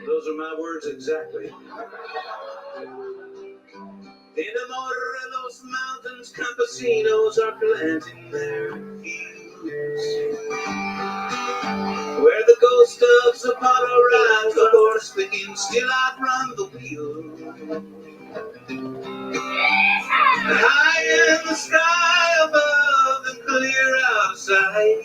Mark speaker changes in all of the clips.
Speaker 1: Those are my words exactly. Enamor of those mountains, campesinos are planting their fields. Where the ghost of Zapata rides, the horse picking still outrun the wheel. High in the sky above and clear outside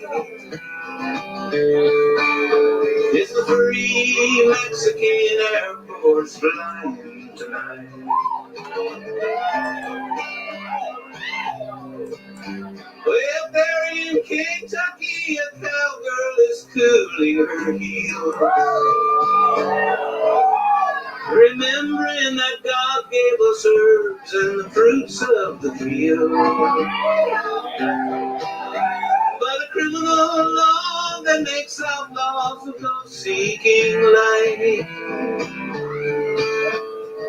Speaker 1: is the free Mexican Air Force flying tonight. Well, there in Kentucky, a cowgirl is cooling her heels, remembering that God gave us herbs and the fruits of the field. But a criminal law that makes outlaws of those seeking light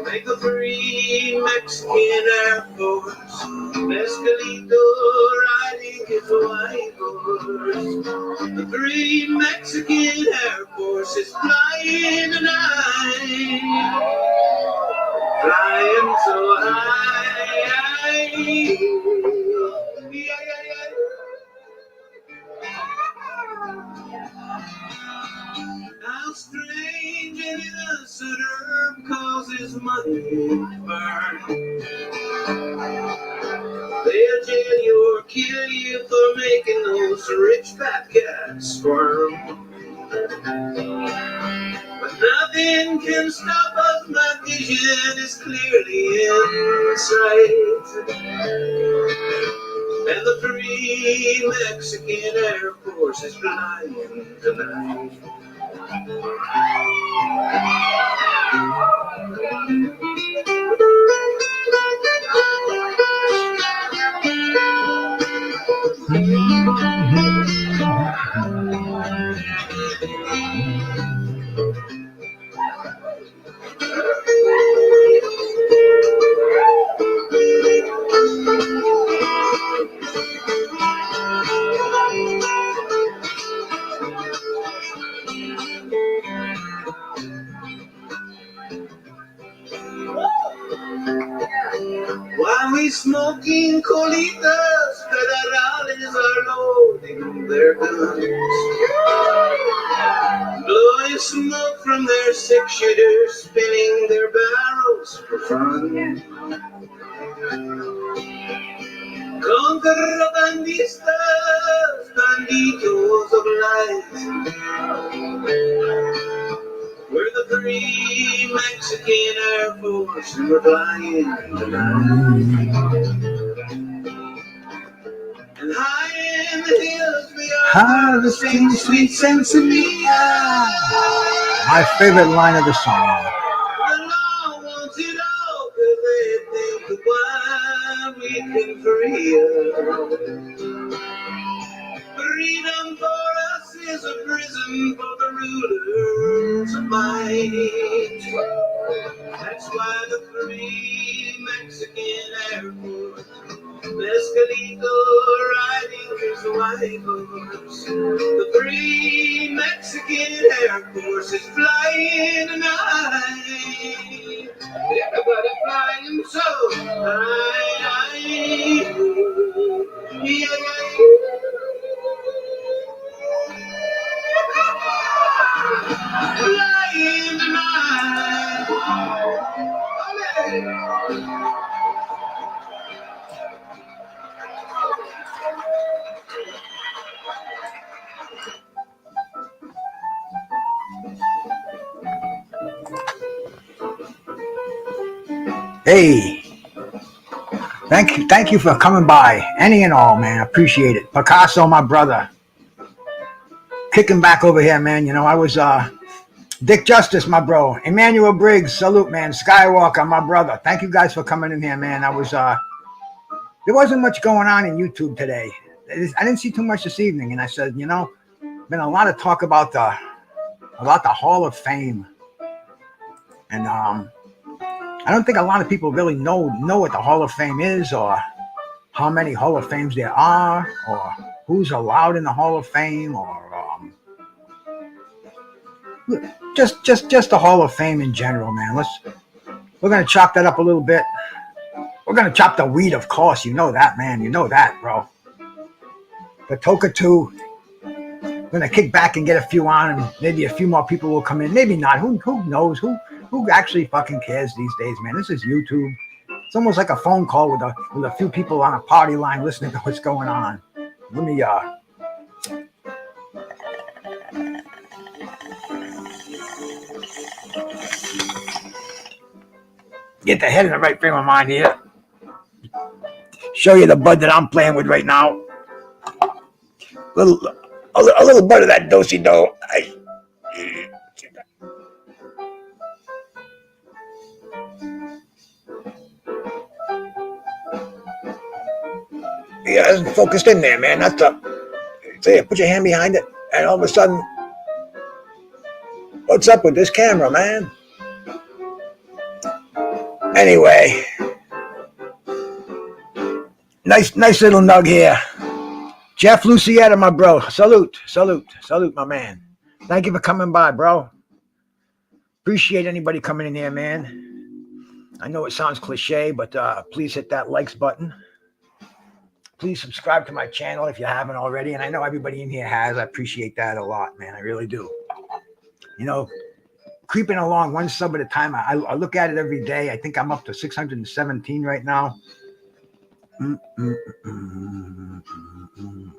Speaker 1: make the free Mexican Air Force Mescalito riding his white horse. The free Mexican Air Force is flying tonight, flying so high. How strange and innocent herb causes money to burn. They'll jail you or kill you for making those rich fat cats squirm. But nothing can stop us, my vision is clearly in sight. And the free Mexican Air Force is flying tonight. While we smoking colitas, federales are loading their guns, blowing smoke from their six-shooters, spinning their barrels for fun. Contrabandistas, banditos of light, we're the free Mexican Air Force and we're flying tonight. And high in the hills we are harvesting sweet sensimilla.
Speaker 2: My favorite line of the song.
Speaker 1: The law wants it all because they think the why we can free us. Freedom for us is a prison for the rulers of might. That's why the free Mexican Air Force, Mescalito riding his white horse. The free Mexican Air Force is flying tonight. Everybody flying so high. Yeah. Flying tonight.
Speaker 2: Hey, thank you for coming by, any and all, man. Appreciate it. Picasso, my brother, kicking back over here, man. You know, I was Dick Justice, my bro. Emmanuel Briggs, salute, man. Skywalker, my brother. Thank you guys for coming in here, man. I was there wasn't much going on in YouTube today. I didn't see too much this evening, and I said, you know, been a lot of talk about the Hall of Fame, and I don't think a lot of people really know what the Hall of Fame is, or how many Hall of Fames there are, or who's allowed in the Hall of Fame, or just the Hall of Fame in general, man. We're gonna chop that up a little bit. We're gonna chop the weed, of course. You know that, man. You know that, bro. The Toker 2. We're gonna kick back and get a few on, and maybe a few more people will come in. Maybe not. Who knows? Who actually fucking cares these days, man? This is YouTube. It's almost like a phone call with a few people on a party line listening to what's going on. Let me get the head in the right frame of mind here. Show you the bud that I'm playing with right now. A little bud of that do-si-do. Yeah, it isn't focused in there, man. That's up. See, put your hand behind it, and all of a sudden, what's up with this camera, man? Anyway, nice little nug here. Jeff Lucietta, my bro. Salute, my man. Thank you for coming by, bro. Appreciate anybody coming in here, man. I know it sounds cliche, but please hit that likes button. Please subscribe to my channel if you haven't already. And I know everybody in here has. I appreciate that a lot, man. I really do. You know, creeping along one sub at a time. I look at it every day. I think I'm up to 617 right now.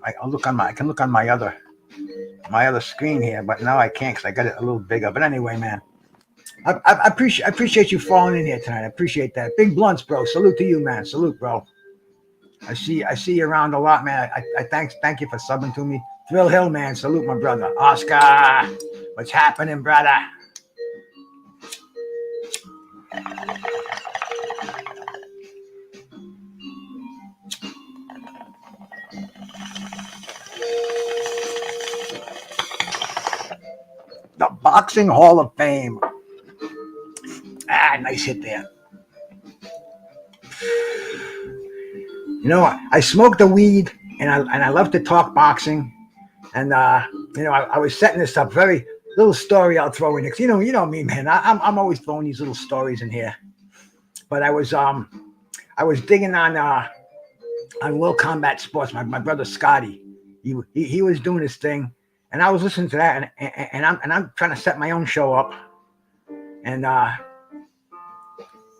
Speaker 2: I can look on my other screen here, but now I can't because I got it a little bigger. But anyway, man, I appreciate you falling in here tonight. I appreciate that. Big blunts, bro. Salute to you, man. Salute, bro. I see you around a lot, man. I thank you for subbing to me. Thrill Hill, man. Salute, my brother. Oscar, what's happening, brother? The Boxing Hall of Fame. Nice hit there. You know, I smoke the weed, and I love to talk boxing. And you know, I was setting this up. Very little story I'll throw in. You know me, man. I'm always throwing these little stories in here. But I was digging on World Combat Sports. My brother Scotty, he was doing his thing, and I was listening to that, and I'm trying to set my own show up, and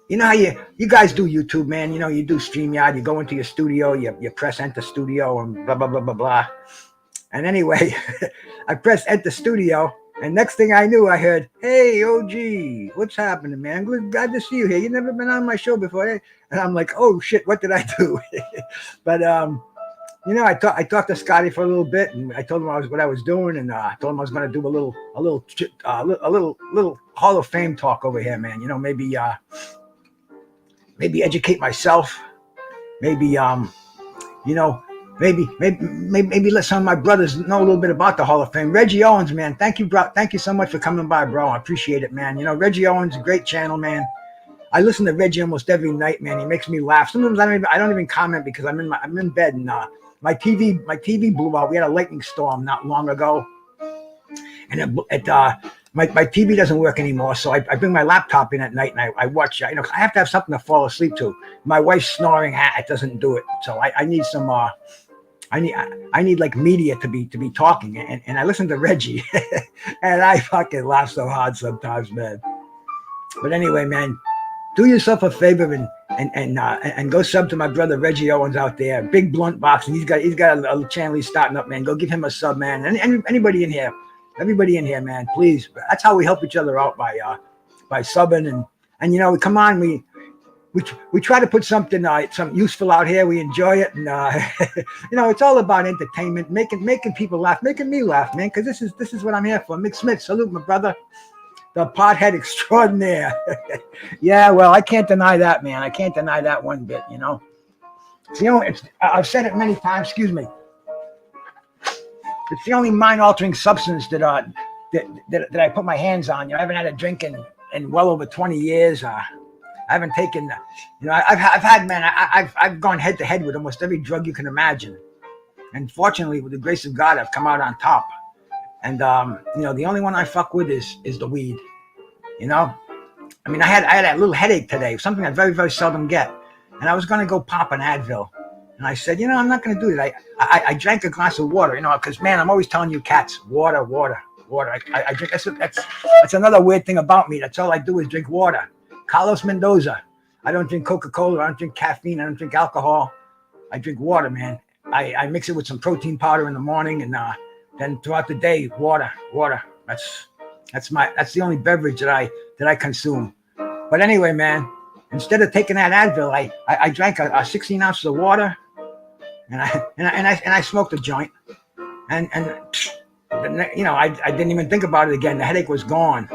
Speaker 2: you know how you guys do YouTube, man. You know, you do StreamYard. You go into your studio, you press enter studio, and blah blah blah blah blah. And anyway, I pressed enter studio, and next thing I knew, I heard, "Hey, OG, what's happening, man? Glad to see you here. You've never been on my show before." Eh? And I'm like, "Oh shit, what did I do?" But you know, I talked to Scotty for a little bit, and I told him what I was doing, and I told him I was going to do a little Hall of Fame talk over here, man. You know, maybe educate myself, maybe you know, maybe let some of my brothers know a little bit about the Hall of Fame. Reggie Owens, man, thank you, bro. Thank you so much for coming by, bro. I appreciate it, man. You know, Reggie Owens, a great channel, man. I listen to Reggie almost every night, man. He makes me laugh. Sometimes I don't even comment because I'm in bed, and my TV blew out. We had a lightning storm not long ago, and my TV doesn't work anymore, so I bring my laptop in at night and I watch. You know, I have to have something to fall asleep to. My wife's snoring it doesn't do it, so I need some. I need like media to be talking, and I listen to Reggie, and I fucking laugh so hard sometimes, man. But anyway, man, do yourself a favor and go sub to my brother Reggie Owens out there. Big Blunt Boxing. He's got a channel he's starting up, man. Go give him a sub, man. And anybody in here. Everybody in here, man, please. That's how we help each other out by subbing and you know, come on, we try to put something useful out here. We enjoy it, and you know, it's all about entertainment, making people laugh, making me laugh, man. Because this is what I'm here for. Mick Smith, salute, my brother, the pothead extraordinaire. Yeah, well, I can't deny that, man. I can't deny that one bit. You know, I've said it many times. Excuse me. It's the only mind-altering substance that I put my hands on. You know, I haven't had a drink in well over 20 years. I haven't taken, you know, I've had, man, I've gone head to head with almost every drug you can imagine. And fortunately, with the grace of God, I've come out on top. And the only one I fuck with is the weed. You know, I mean, I had that little headache today, something I very very seldom get, and I was gonna go pop an Advil, and I said, I'm not gonna do it. I drank a glass of water, because man, I'm always telling you cats, water, water, water. I drink. That's another weird thing about me. That's all I do is drink water. Carlos Mendoza. I don't drink Coca-Cola. I don't drink caffeine. I don't drink alcohol. I drink water, man. I mix it with some protein powder in the morning, and then throughout the day, water. That's the only beverage that I consume. But anyway, man, instead of taking that Advil, I drank a 16 ounces of water, and I smoked a joint, and I didn't even think about it again. The headache was gone.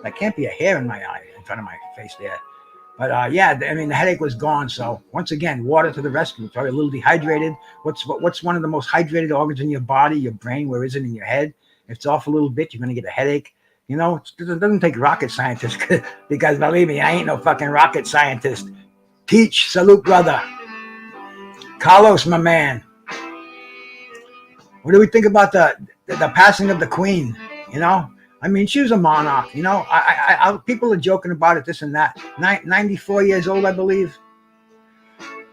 Speaker 2: There can't be a hair in my eye, in front of my face there. But the headache was gone. So once again, water to the rescue. Probably a little dehydrated. What's one of the most hydrated organs in your body? Your brain. Where is it in your head? If it's off a little bit, you're gonna get a headache. It doesn't take rocket scientists, because believe me, I ain't no fucking rocket scientist. Teach, salute, brother. Carlos, my man. What do we think about the passing of the Queen? I mean, she was a monarch. People are joking about it, this and that. 94 years old, I believe.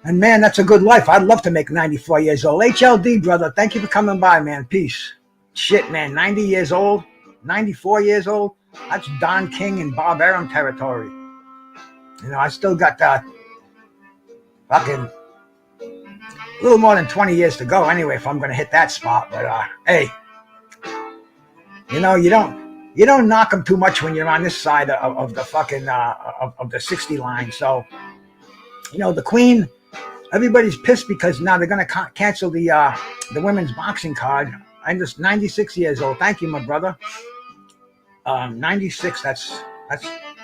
Speaker 2: And man, that's a good life. I'd love to make 94 years old. HLD, brother. Thank you for coming by, man. Peace. Shit, man. 90 years old, 94 years old. That's Don King and Bob Arum territory. I still got fucking a little more than 20 years to go anyway, if I'm going to hit that spot. But hey, you don't knock them too much when you're on this side of the fucking of the 60 line. So the Queen, everybody's pissed because now they're going to cancel the women's boxing card. I'm just 96 years old. Thank you, my brother. 96. That's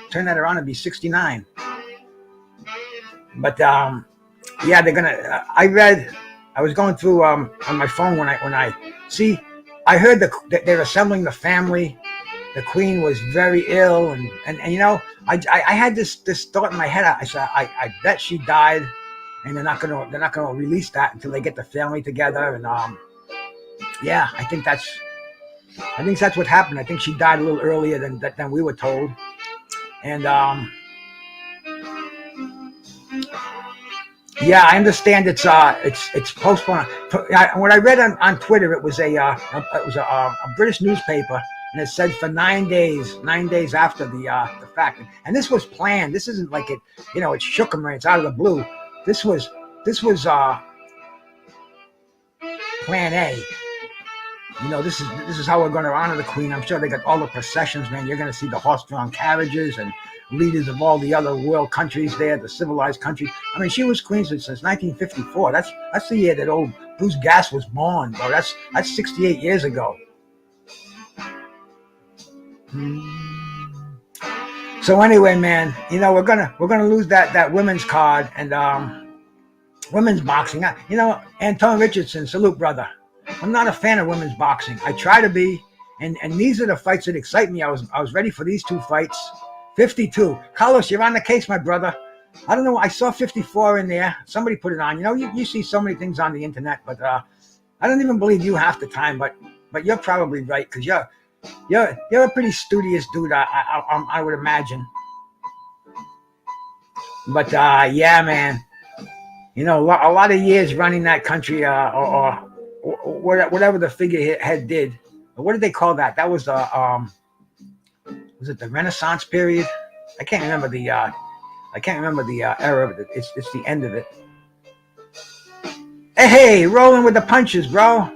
Speaker 2: turn that around and be 69. But they're gonna. I was going through on my phone when I see. I heard that they're assembling the family. The Queen was very ill, and I had this thought in my head. I said, I bet she died, and they're not gonna release that until they get the family together. And I think that's what happened. I think she died a little earlier than we were told, and I understand it's postponed. When I read on Twitter, it was a British newspaper. And it said for 9 days after the fact. And this was planned. This isn't like it shook them. It's out of the blue. This was plan A. This is how we're going to honor the Queen. I'm sure they got all the processions, man. You're going to see the horse-drawn carriages and leaders of all the other world countries there, the civilized countries. I mean, she was queen since 1954. That's the year that old Bruce Gass was born, bro. That's 68 years ago. So anyway, man, we're gonna lose that women's card and women's boxing. Anton Richardson, salute, brother. I'm not a fan of women's boxing. I try to be, and these are the fights that excite me. I was ready for these two fights. 52, Carlos, you're on the case, my brother. I don't know. I saw 54 in there. Somebody put it on. You see so many things on the internet, but I don't even believe you half the time. But you're probably right because you're a pretty studious dude, I would imagine. But man, a lot of years running that country, or whatever the figurehead did. What did they call that? That was was it the Renaissance period? I can't remember the era of it. It's the end of it. Hey, rolling with the punches, bro.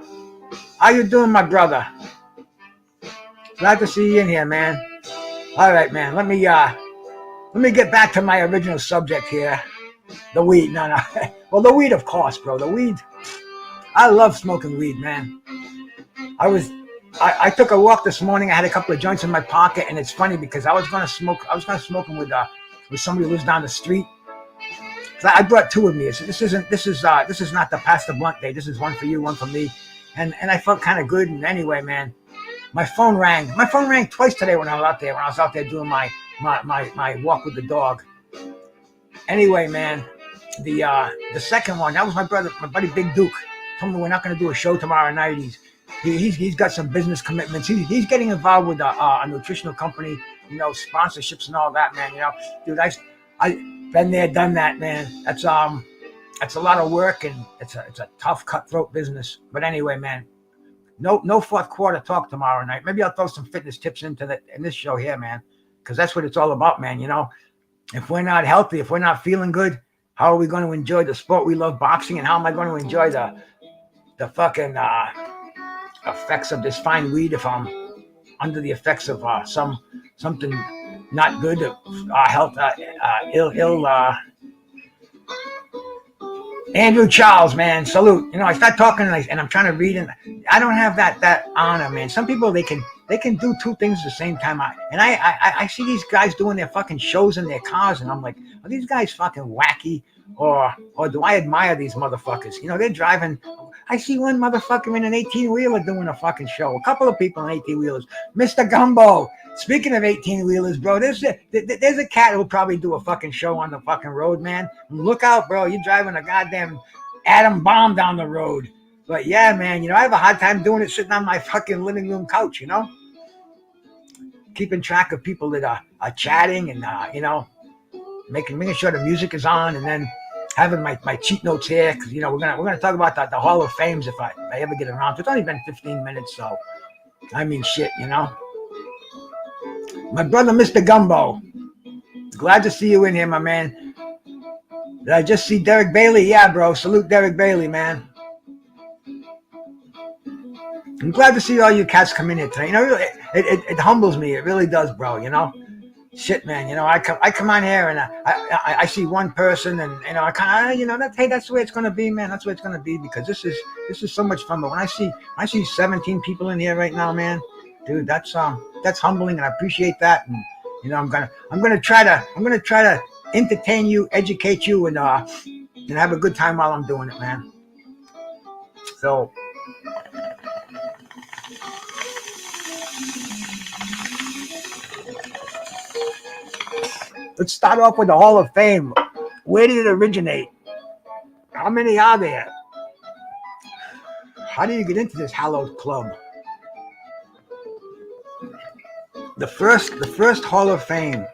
Speaker 2: How you doing, my brother? Glad to see you in here, man. All right, man. Let me get back to my original subject here. The weed. No. Well, the weed, of course, bro. The weed. I love smoking weed, man. I took a walk this morning. I had a couple of joints in my pocket, and it's funny because I was gonna smoke them with somebody who lives down the street. So I brought two with me. This is not the pass the blunt day. This is one for you, one for me, and I felt kind of good. And anyway, man. My phone rang. My phone rang twice today when I was out there. When I was out there doing my walk with the dog. Anyway, man, the second one, that was my buddy Big Duke. Told me we're not going to do a show tomorrow night. He's got some business commitments. He's getting involved with a nutritional company, sponsorships and all that, man. Dude, I been there, done that, man. That's a lot of work, and it's a tough, cutthroat business. But anyway, man, no fourth quarter talk tomorrow night. Maybe I'll throw some fitness tips in this show here, man, because that's what it's all about, man. If we're not healthy, if we're not feeling good, how are we going to enjoy the sport we love, boxing, and how am I going to enjoy the fucking effects of this fine weed if I'm under the effects of something not good, health, ill. Andrew Charles, man, salute. I start talking and I'm trying to read, and I don't have that honor, man. Some people they can do two things at the same time. I see these guys doing their fucking shows in their cars, and I'm like, are these guys fucking wacky, or do I admire these motherfuckers? They're driving. I see one motherfucker in an 18-wheeler doing a fucking show. A couple of people in 18-wheelers. Mr. Gumbo. Speaking of 18-wheelers, bro, there's a cat who'll probably do a fucking show on the fucking road, man. Look out, bro. You're driving a goddamn atom bomb down the road. But yeah, man, I have a hard time doing it sitting on my fucking living room couch, keeping track of people that are chatting and, making sure the music is on, and then having my cheat notes here, because we're gonna talk about the Hall of Fames if I ever get around to it. It's only been 15 minutes, so I mean shit, My brother, Mr. Gumbo, glad to see you in here, my man. Did I just see Derek Bailey? Yeah, bro. Salute Derek Bailey, man. I'm glad to see all you cats come in here tonight. It humbles me. It really does, bro. Shit, man. I come on here and I see one person, and I kind of that's the way it's gonna be, man. That's the way it's gonna be, because this is so much fun. But when I see 17 people in here right now, man, dude, that's humbling, and I appreciate that. And I'm gonna try to entertain you, educate you, and have a good time while I'm doing it, man. So. Let's start off with the Hall of Fame. Where did it originate? How many are there? How do you get into this hallowed club? The first Hall of Fame.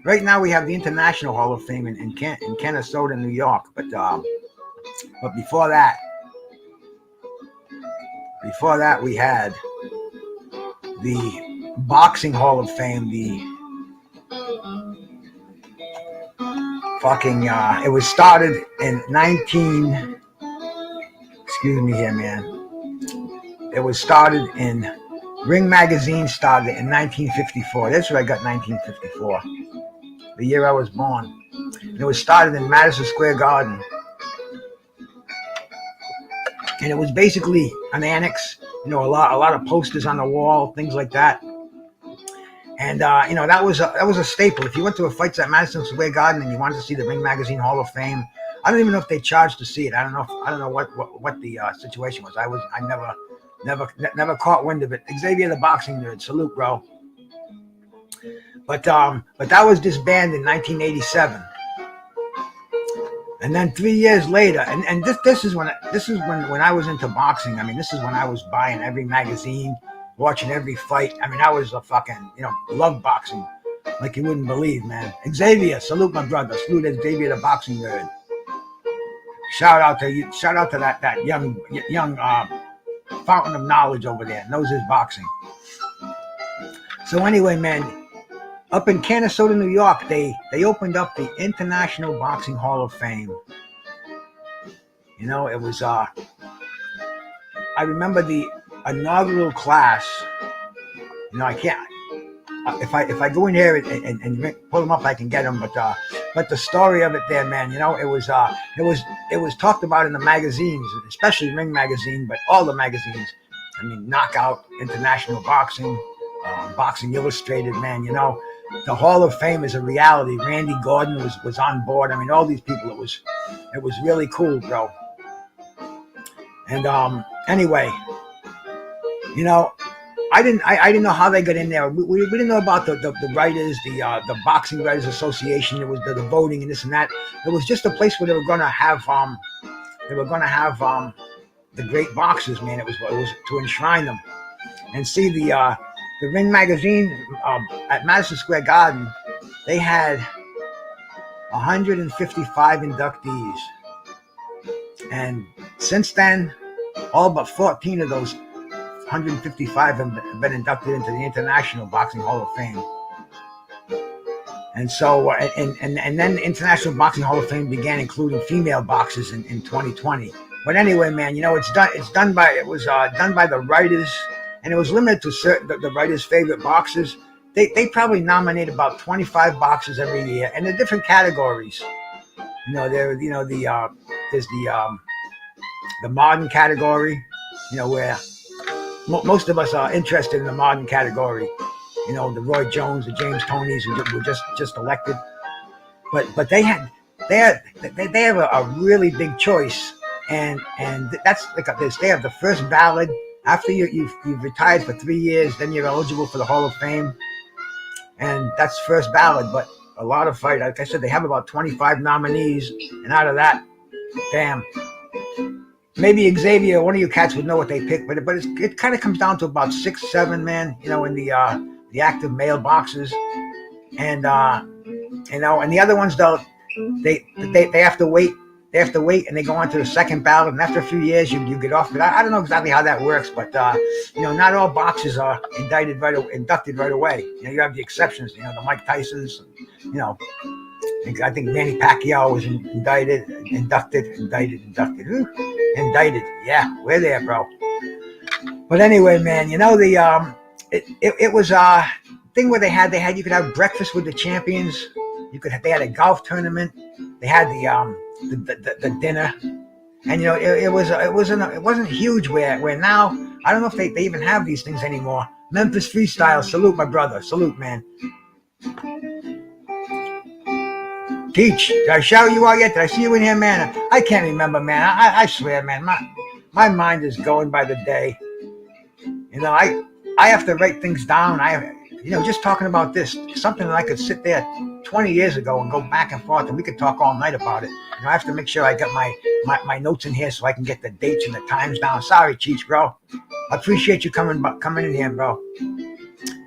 Speaker 2: Right now we have the International Hall of Fame in Kennesaw, New York. But before that we had the Boxing Hall of Fame. It was started in It was started in Ring Magazine, started in 1954. That's where I got 1954, the year I was born. And it was started in Madison Square Garden. And it was basically an annex, a lot of posters on the wall, things like that. And that was a staple. If you went to a fight at Madison Square Garden and you wanted to see the Ring Magazine Hall of Fame, I don't even know if they charged to see it. I don't know what the situation was. I never caught wind of it. Xavier the boxing nerd, salute, bro. But that was disbanded in 1987. And then 3 years later, and this is when I was into boxing. I mean, this is when I was buying every magazine, watching every fight. I mean, I was a fucking, love boxing like you wouldn't believe, man. Xavier, salute my brother. Salute Xavier the boxing nerd. Shout out to you. Shout out to that young fountain of knowledge over there. Knows his boxing. So anyway, man, up in Kennesaw, New York, they opened up the International Boxing Hall of Fame. It was I remember the inaugural class. I can't. If I go in here and pull them up, I can get them. But the story of it there, man, it was talked about in the magazines, especially Ring Magazine, but all the magazines. I mean, Knockout, International Boxing, Boxing Illustrated, man. The Hall of Fame is a reality. Randy Gordon was on board. I mean, all these people. It was really cool, bro. And anyway, I didn't know how they got in there. We didn't know about the writers, the Boxing Writers Association. It was the voting and this and that. It was just a place where they were gonna have the great boxers, man. It was to enshrine them. And see the Ring magazine at Madison Square Garden, they had 155 inductees, and since then, all but 14 of those 155 have been inducted into the International Boxing Hall of Fame. And so, and then the International Boxing Hall of Fame began including female boxers in 2020. But anyway, man, it was done by the writers, and it was limited to certain the writers' favorite boxers. They probably nominate about 25 boxers every year, and the different categories. There's the modern category, where most of us are interested in the modern category. The Roy Jones, the James Tonys who were just elected, but they have a really big choice, and that's like this. They have the first ballot after you've retired for 3 years, then you're eligible for the Hall of Fame, and that's first ballot. But a lot of fight, like I said, they have about 25 nominees, and out of that, damn. Maybe Xavier, one of you cats would know what they pick, but it kind of comes down to about 6, 7 men, in the active male boxers, and and the other ones though, they have to wait. They have to wait, and they go on to the second ballot, and after a few years, you get off. But I don't know exactly how that works, but not all boxers are inducted right away. You have the exceptions. The Mike Tysons. I think Manny Pacquiao was inducted. Indicted. Yeah, we're there, bro. But anyway, man, it was a thing where they had you could have breakfast with the champions. They had a golf tournament. They had the dinner, and it wasn't huge. Where now I don't know if they even have these things anymore. Memphis Freestyle, salute my brother, salute, man. Teach, did I shout you out yet? Did I see you in here, man? I can't remember, man. I swear, man, my mind is going by the day. I have to write things down. Just talking about this, something that I could sit there 20 years ago and go back and forth, and we could talk all night about it. I have to make sure I got my notes in here so I can get the dates and the times down. Sorry, Cheech, bro. I appreciate you coming in here, bro.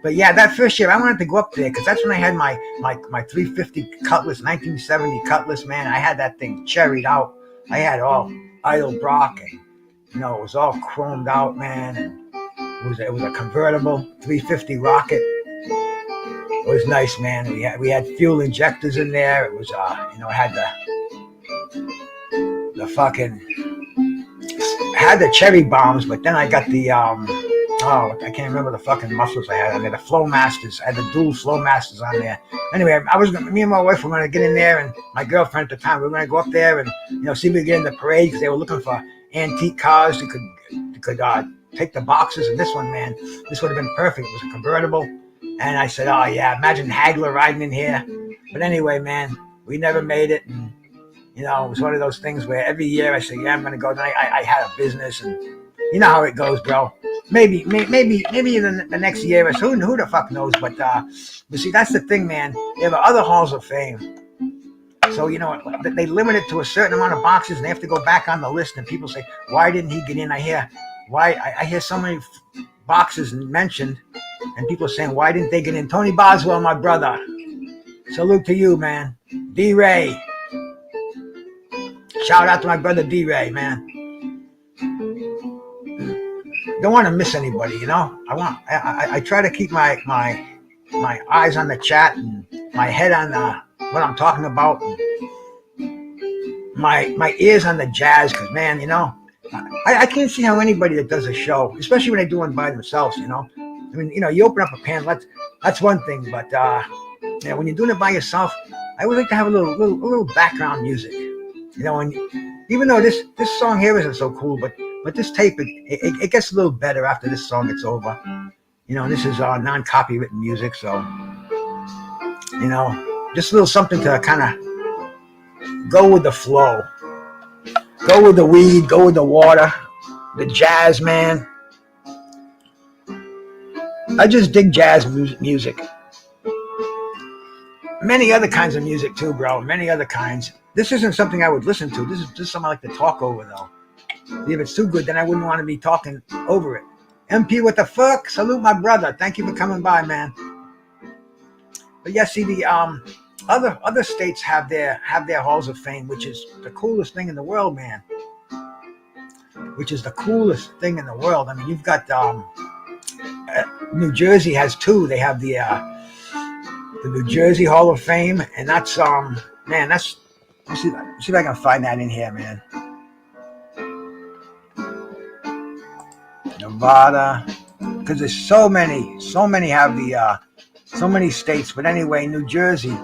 Speaker 2: But yeah, that first year I wanted to go up there because that's when I had my 350 Cutlass, 1970 Cutlass, man. I had that thing cherried out. I had all Idle Brock, and it was all chromed out, man. And it was a convertible 350 Rocket. It was nice, man. We had fuel injectors in there. It was it had the fucking had the cherry bombs, but then I got the I can't remember the fucking mufflers I had on there. The Flowmasters. I had the dual Flowmasters on there. Anyway, me and my wife were gonna get in there, and my girlfriend at the time, we were gonna go up there and see if we could get in the parade because they were looking for antique cars that could take the boxes. And this one, man, this would have been perfect. It was a convertible. And I said, oh yeah, imagine Hagler riding in here. But anyway, man, we never made it. And it was one of those things where every year I say, yeah, I'm gonna go. Then I had a business, and you know how it goes, bro. Maybe the next year or so, who the fuck knows? But see, that's the thing, man. There are other halls of fame. So they limit it to a certain amount of boxes, and they have to go back on the list. And people say, why didn't he get in? I hear so many boxes mentioned, and people saying, why didn't they get in? Tony Boswell, my brother. Salute to you, man. D-Ray. Shout out to my brother D-Ray, man. Don't want to miss anybody, I try to keep my eyes on the chat and my head on what I'm talking about, and my ears on the jazz, because man, I can't see how anybody that does a show, especially when they do one by themselves, I mean, you open up a panel, that's one thing, but when you're doing it by yourself, I would like to have a little background music, and even though this song here isn't so cool, but this tape, it gets a little better after this song gets over. This is non-copywritten music, so, just a little something to kind of go with the flow. Go with the weed, go with the water, the jazz, man. I just dig jazz music. Many other kinds of music too, bro. Many other kinds. This isn't something I would listen to. This is just something I like to talk over, though. If it's too good, then I wouldn't want to be talking over it. MP, what the fuck? Salute my brother. Thank you for coming by, man. But yeah, see, the other states have their halls of fame, which is the coolest thing in the world, man. Which is the coolest thing in the world. I mean, you've got New Jersey has two. They have the New Jersey Hall of Fame, and that's man, that's let's see if I can find that in here, man. Nevada, because there's so many have the so many states. But anyway, New Jersey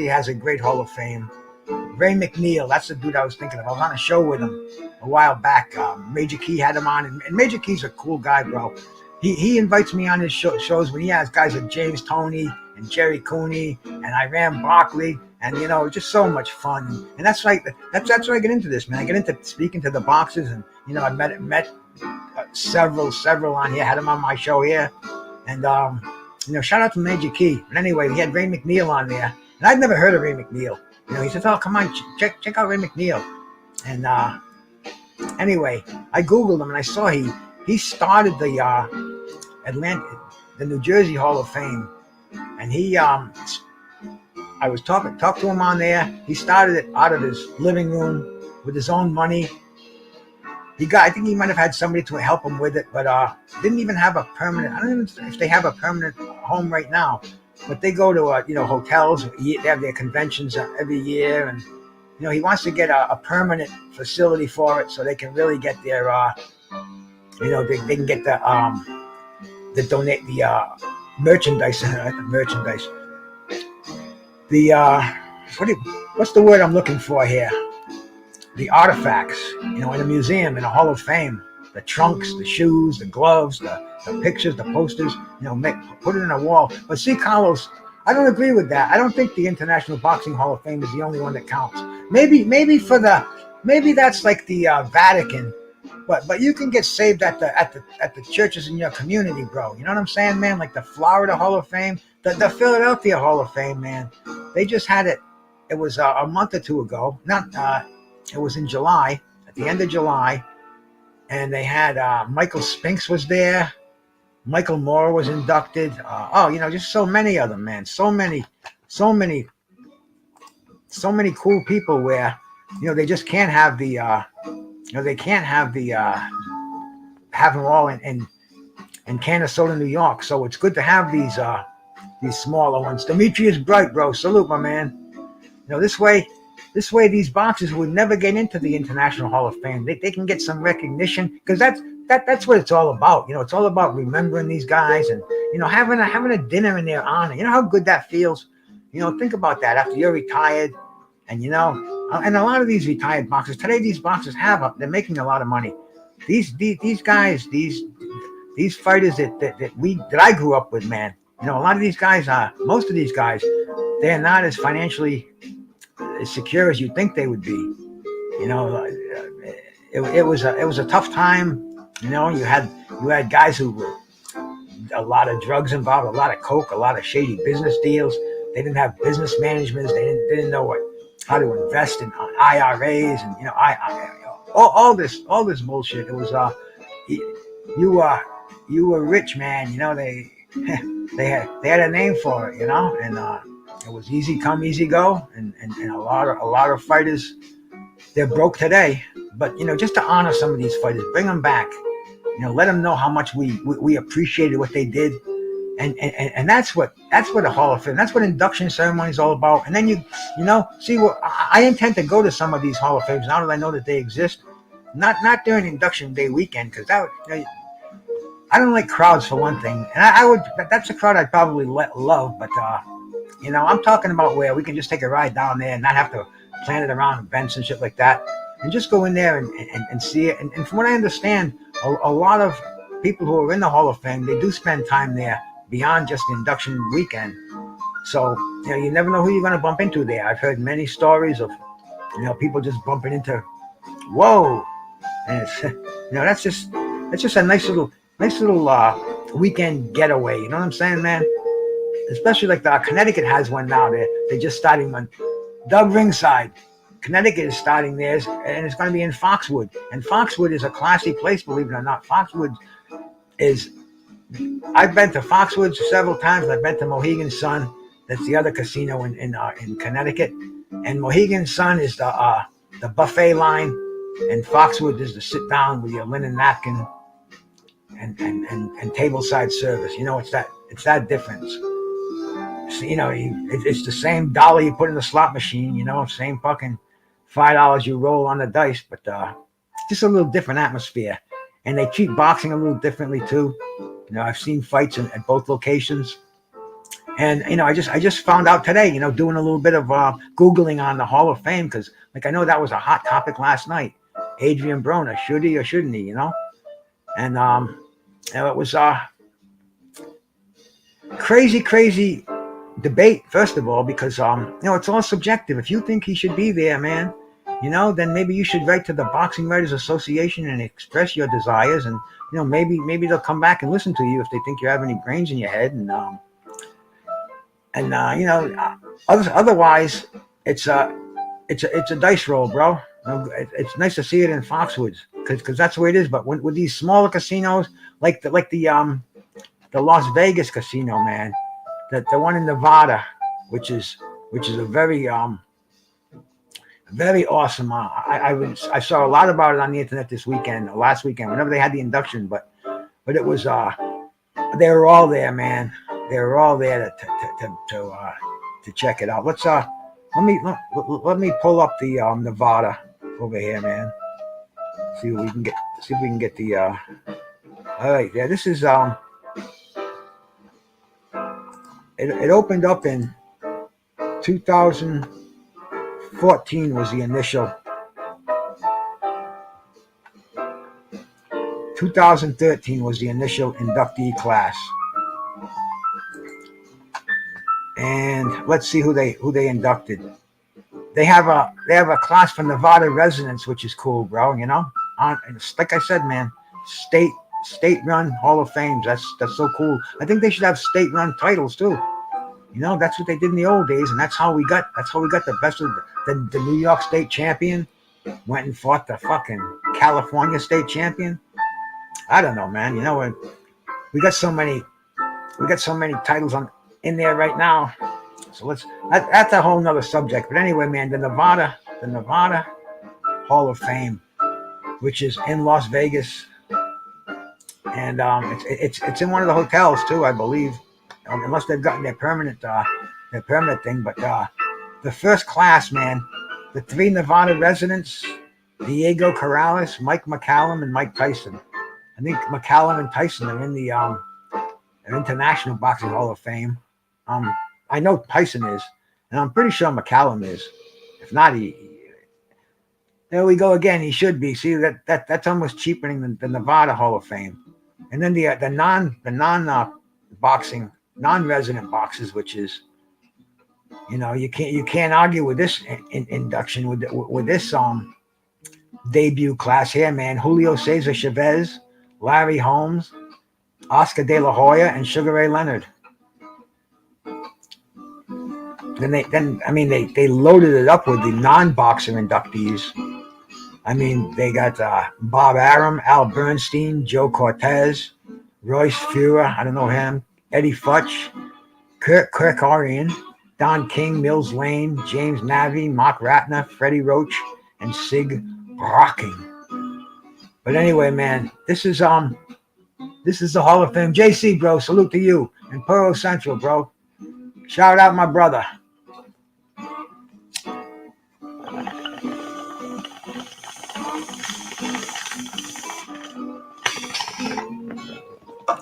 Speaker 2: has a great Hall of Fame. Ray McNeil, that's the dude I was thinking of. I was on a show with him a while back. Major Key had him on, and Major Key's a cool guy, bro. He invites me on his shows when he has guys like James Toney and Jerry Cooney and Iran Barkley, and just so much fun. And that's why I get into this, man. I get into speaking to the boxers, and I met several on here. Had him on my show here, and shout out to Major Key. But anyway, we had Ray McNeil on there, and I'd never heard of Ray McNeil. He said, "Oh, come on, check out Ray McNeil." And anyway, I Googled him and I saw he started the New Jersey Hall of Fame, and I was talked to him on there. He started it out of his living room with his own money. I think he might have had somebody to help him with it, but didn't even have a permanent. I don't even know if they have a permanent home right now. But they go to hotels. They have their conventions every year, and he wants to get a permanent facility for it, so they can really get their they can get the merchandise. What's the word I'm looking for here? The artifacts, in a museum, in a Hall of Fame. The trunks, the shoes, the gloves, the pictures, the posters, put it in a wall. But see, Carlos, I don't agree with that. I don't think the International Boxing Hall of Fame is the only one that counts. Maybe that's like the Vatican, but you can get saved at the churches in your community, bro. You know what I'm saying, man? Like the Florida Hall of Fame, the Philadelphia Hall of Fame, man. They just had it. It was a month or two ago. It was in July, at the end of July. And they had Michael Spinks was there. Michael Moore was inducted. Just so many of them, man. So many cool people where, they just can't have the, they can't have the, have them all in Canastota, New York. So it's good to have these smaller ones. Demetrius Bright, bro. Salute, my man. This way these boxers would never get into the International Hall of Fame. They can get some recognition, because that's what it's all about. It's all about remembering these guys and having a dinner in their honor. You know how good that feels. Think about that after you're retired, and and a lot of these retired boxers today, these boxers they're making a lot of money. These guys, these fighters that I grew up with, man. A lot of these guys, most of these guys, they're not as financially as secure as you think they would be. It was a tough time. You had guys who were a lot of drugs involved, a lot of coke, a lot of shady business deals. They didn't have business management. They didn't know how to invest in IRAs and all this bullshit. It was you were rich, man. They had a name for it, and it was easy come, easy go, and a lot of fighters, they're broke today. But just to honor some of these fighters, bring them back. Let them know how much we appreciated what they did, and that's what a Hall of Fame. That's what induction ceremony is all about. And then see what I intend to go to some of these Hall of Fames now that I know that they exist. Not during induction day weekend, because I don't like crowds for one thing, and that's a crowd I'd probably love, but. I'm talking about where we can just take a ride down there and not have to plan it around events and shit like that, and just go in there and see it. And from what I understand, a lot of people who are in the Hall of Fame, they do spend time there beyond just induction weekend. So, you never know who you're going to bump into there. I've heard many stories of, people just bumping into, whoa. And it's, that's just a nice little weekend getaway. You know what I'm saying, man? Especially like Connecticut has one now. They're just starting one. Doug Ringside, Connecticut is starting theirs, and it's going to be in Foxwood. And Foxwood is a classy place, believe it or not. Foxwood is. I've been to Foxwoods several times. I've been to Mohegan Sun. That's the other casino in Connecticut. And Mohegan Sun is the buffet line, and Foxwoods is the sit down with your linen napkin and tableside service. You know, it's that difference. So, you know, it's the same dollar you put in the slot machine. You know, same fucking $5 you roll on the dice, but just a little different atmosphere. And they treat boxing a little differently too. You know, I've seen fights at both locations. And, you know, I just found out today, you know, doing a little bit of Googling on the Hall of Fame, because, like, I know that was a hot topic last night. Adrian Broner, should he or shouldn't he, you know? And you know, it was crazy debate, first of all, because, you know, it's all subjective. If you think he should be there, man, you know, then maybe you should write to the Boxing Writers Association and express your desires, and, you know, maybe they'll come back and listen to you if they think you have any brains in your head, and you know, otherwise it's a dice roll, bro. It's nice to see it in Foxwoods, because that's the way it is. But with these smaller casinos, like the Las Vegas casino, man, the one in Nevada, which is a very awesome. I saw a lot about it on the internet last weekend, whenever they had the induction. But it was they were all there, man. They were all there to check it out. Let me pull up the Nevada over here, man. See what we can get. See if we can get the. All right, yeah. This is It opened up in 2014 was the initial. 2013 was the initial inductee class. And let's see who they inducted. They have a class for Nevada residents, which is cool, bro. You know, like I said, man, state-run Hall of Fames. That's so cool. I think they should have state-run titles too. You know, that's what they did in the old days, and that's how we got the best of the New York State champion went and fought the fucking California State champion. I don't know, man. You know, we got so many titles in there right now. So that's a whole nother subject. But anyway, man, the Nevada Hall of Fame, which is in Las Vegas, and it's in one of the hotels too, I believe, unless they've gotten their permanent thing. But the first class, man, the three Nevada residents, Diego Corrales, Mike McCallum, and Mike Tyson. I think McCallum and Tyson are in the International Boxing Hall of Fame. I know Tyson is, and I'm pretty sure McCallum is. If not, there we go again. He should be. See, that's almost cheapening the Nevada Hall of Fame. And then the non-resident boxes, which is, you know, you can't argue with this induction with this debut class here, man. Julio Cesar Chavez, Larry Holmes, Oscar De La Hoya, and Sugar Ray Leonard. Then they loaded it up with the non-boxer inductees. I mean, they got Bob Arum, Al Bernstein, Joe Cortez, Royce Fuhrer, I don't know him, Eddie Futch, Kirk Arian, Don King, Mills Lane, James Navy, Mark Ratner, Freddie Roach, and Sig Rocking. But anyway, man, this is the Hall of Fame. JC, bro, salute to you. And Pearl Central, bro. Shout out my brother.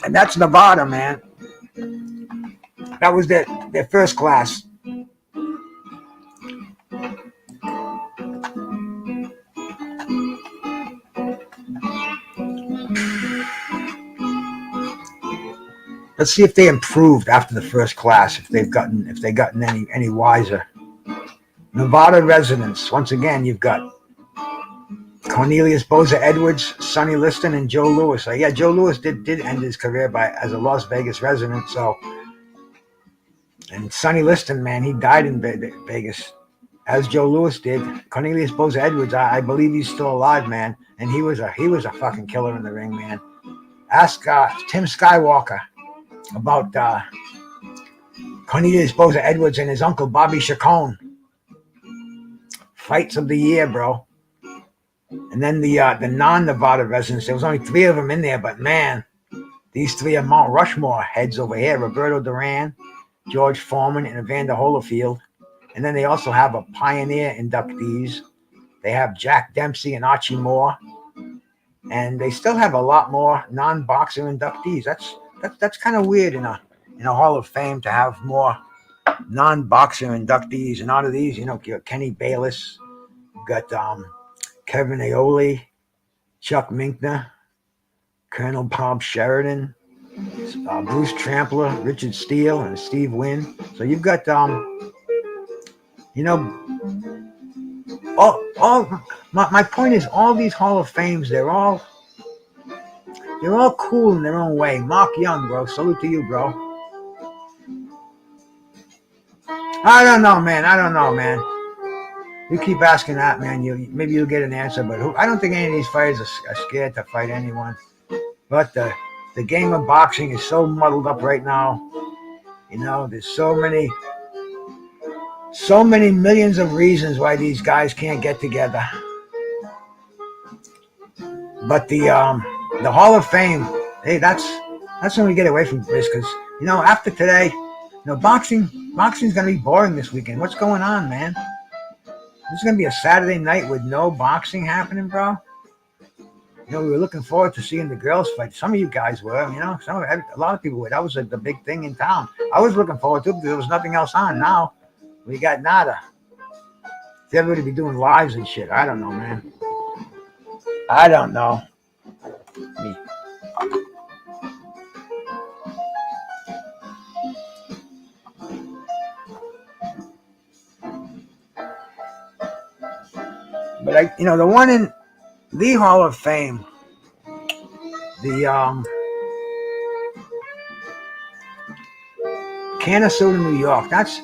Speaker 2: And that's Nevada, man. That was their first class. Let's see if they improved after the first class, if they've gotten any wiser. Nevada residents. Once again, you've got Cornelius Boza Edwards, Sonny Liston, and Joe Louis. Yeah, Joe Louis did end his career as a Las Vegas resident. So, and Sonny Liston, man, he died in Vegas. as Joe Louis did. Cornelius Boza Edwards, I believe he's still alive, man, and he was a fucking killer in the ring, man. Ask Tim Skywalker about Cornelius Boza Edwards and his uncle Bobby Chacon. Fights of the year, bro. And then the non-Nevada residents, there was only three of them in there, but man, these three are Mount Rushmore heads over here. Roberto Duran, George Foreman, and Evander Holyfield. And then they also have a Pioneer inductees. They have Jack Dempsey and Archie Moore. And they still have a lot more non-boxer inductees. That's kind of weird in a Hall of Fame to have more non-boxer inductees. And out of these, you got Kenny Bayless, got Kevin Aioli, Chuck Minkner, Colonel Bob Sheridan, Bruce Trampler, Richard Steele, and Steve Wynn. So you've got my point is all these Hall of Fames, they're all cool in their own way. Mark Young, bro, salute to you, bro. I don't know, man. You keep asking that, man. Maybe you'll get an answer, but I don't think any of these fighters are scared to fight anyone. But the game of boxing is so muddled up right now. There's so many millions of reasons why these guys can't get together. But the Hall of Fame, hey, that's when we get away from this, because after today, boxing's gonna be boring this weekend. What's going on, man? This is gonna be a Saturday night with no boxing happening, bro. We were looking forward to seeing the girls fight. Some of you guys were, a lot of people were. That was the big thing in town. I was looking forward to it because there was nothing else on. Now we got nada. Everybody be doing lives and shit. I don't know, man. I don't know. Me. But the one in the Hall of Fame, the Canastota, New York. That's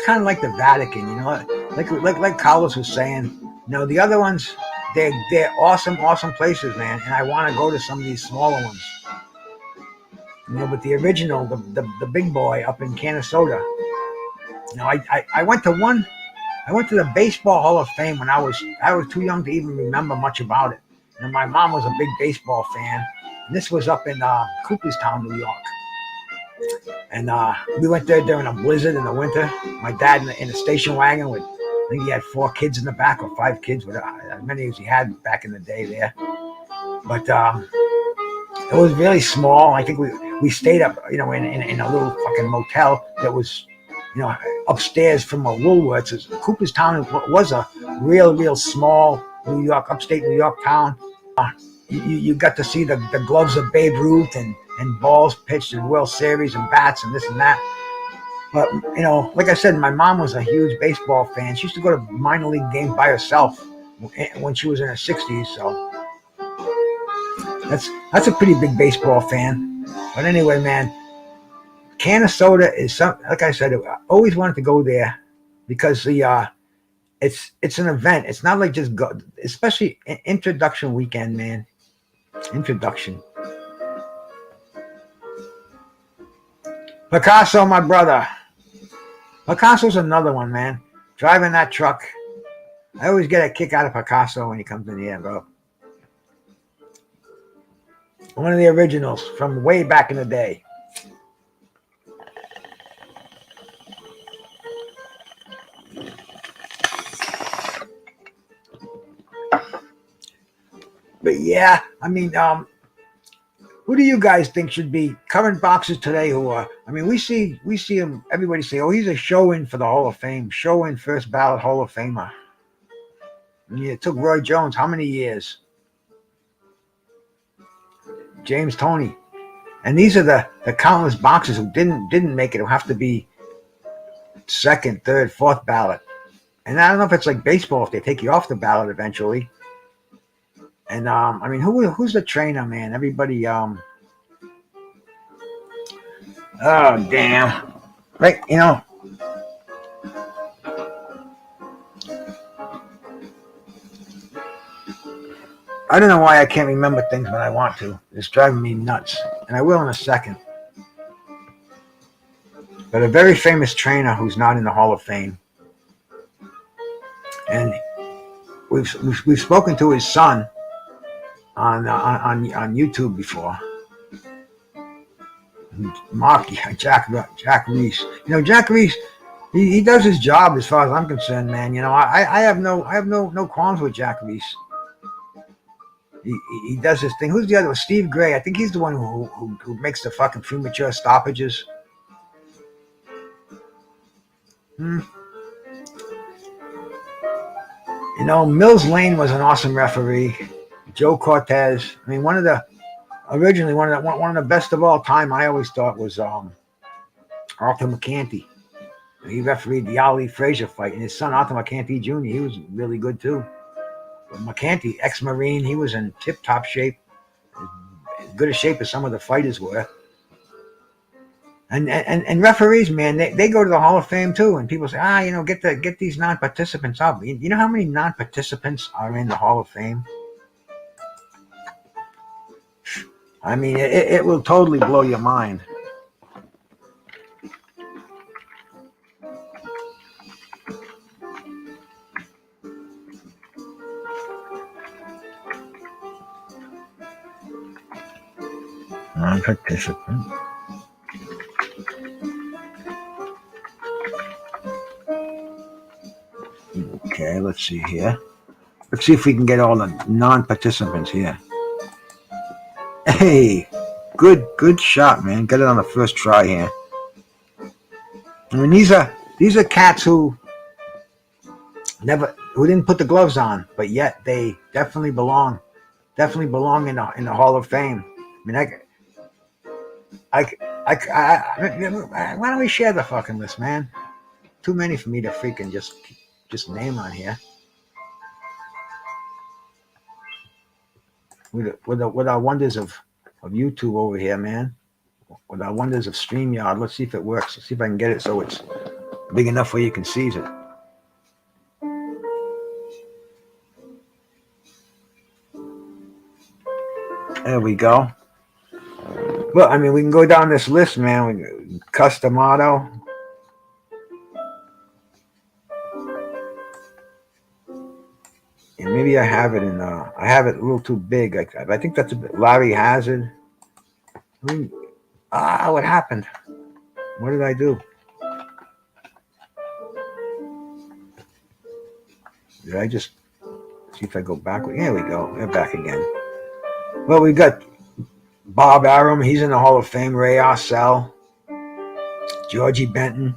Speaker 2: kind of like the Vatican, like Carlos was saying. The other ones, they're awesome places, man. And I want to go to some of these smaller ones. But the original, the big boy up in Canastota. I went to one. I went to the Baseball Hall of Fame when I was too young to even remember much about it. And my mom was a big baseball fan. And this was up in Cooperstown, New York. And we went there during a blizzard in the winter. My dad in a station wagon with, I think he had 4 kids in the back or 5 kids, as many as he had back in the day there. But it was really small. I think we stayed up, in a little fucking motel that was, upstairs from a Woolworths. Cooperstown was a real small New York, upstate New York town. You got to see the gloves of Babe Ruth and balls pitched in World Series and bats and this and that. But, like I said, my mom was a huge baseball fan. She used to go to minor league games by herself when she was in her 60s. So that's a pretty big baseball fan. But anyway, man, Canastota is like I said, I always wanted to go there because it's an event. It's not like just go, especially introduction weekend, man. Introduction. Picasso, my brother. Picasso's another one, man. Driving that truck. I always get a kick out of Picasso when he comes in here, bro. One of the originals from way back in the day. But yeah, I mean, who do you guys think should be current boxers today who are, we see him, everybody say, oh, he's a show-in for the Hall of Fame, show-in first ballot Hall of Famer. It took Roy Jones how many years? James Toney. And these are the countless boxers who didn't make it, who have to be second, third, fourth ballot. And I don't know if it's like baseball, if they take you off the ballot eventually. And who's the trainer, man? Everybody, oh damn, right? I don't know why I can't remember things when I want to. It's driving me nuts. And I will in a second. But a very famous trainer who's not in the Hall of Fame. And we've spoken to his son on YouTube before. Mark Jack Reese. You know, Jack Reese, he does his job as far as I'm concerned, man. You know, I have no qualms with Jack Reese. He does his thing. Who's the other one? Steve Gray. I think he's the one who makes the fucking premature stoppages. You know, Mills Lane was an awesome referee. Joe Cortez. I mean, one of the best of all time. I always thought was Arthur McCanty. He refereed the Ali Frazier fight, and his son Arthur McCanty Jr. He was really good too. But McCanty, ex-Marine, he was in tip-top shape, as good a shape as some of the fighters were. And referees, man, they go to the Hall of Fame too, and people say, you know, get these non-participants up. You know how many non-participants are in the Hall of Fame? I mean, it will totally blow your mind. Non-participant. Okay, let's see here. Let's see if we can get all the non-participants here. Hey, good shot, man. Get it on the first try here. I mean, these are cats who didn't put the gloves on, but yet they definitely belong in the Hall of Fame. I mean, why don't we share the fucking list, man? Too many for me to freaking just name on here. With our wonders of YouTube over here, man. With our wonders of StreamYard, let's see if it works. Let's see if I can get it so it's big enough where you can see it. There we go. Well, I mean, we can go down this list, man. Custom Auto. And maybe I have it I have it a little too big. I think that's a bit. Larry Hazard. What happened? What did I do? Did I just see if I go backward? Here we go. We're back again. Well, we got Bob Arum. He's in the Hall of Fame. Ray Arcel. Georgie Benton.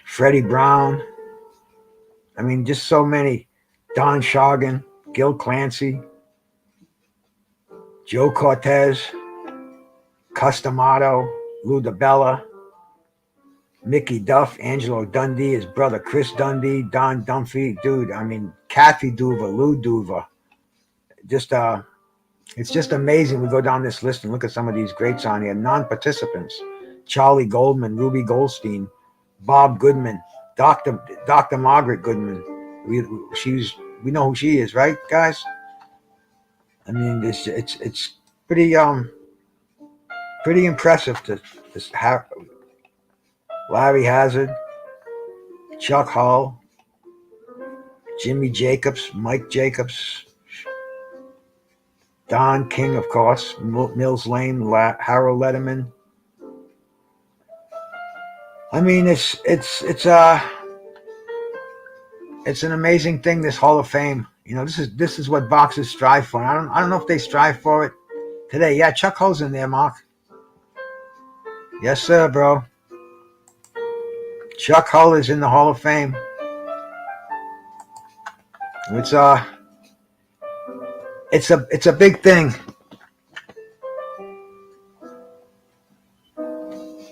Speaker 2: Freddie Brown. I mean, just so many. Don Shargan. Gil Clancy. Joe Cortez. Custom Auto. Lou DiBella. Mickey Duff, Angelo Dundee, his brother Chris Dundee, Don Dunphy, dude. I mean, Kathy Duva, Lou Duva. It's just amazing. We go down this list and look at some of these greats on here. Non-participants: Charlie Goldman, Ruby Goldstein, Bob Goodman, Dr. Margaret Goodman. We know who she is, right, guys? I mean, it's pretty impressive to have. Larry Hazard, Chuck Hull, Jimmy Jacobs, Mike Jacobs, Don King, of course, Mills Lane, Harold Letterman. I mean, it's an amazing thing, this Hall of Fame. You know, this is what boxers strive for. I don't know if they strive for it today. Yeah, Chuck Hull's in there, Mark. Yes, sir, bro. Chuck Hull is in the Hall of Fame. It's a big thing.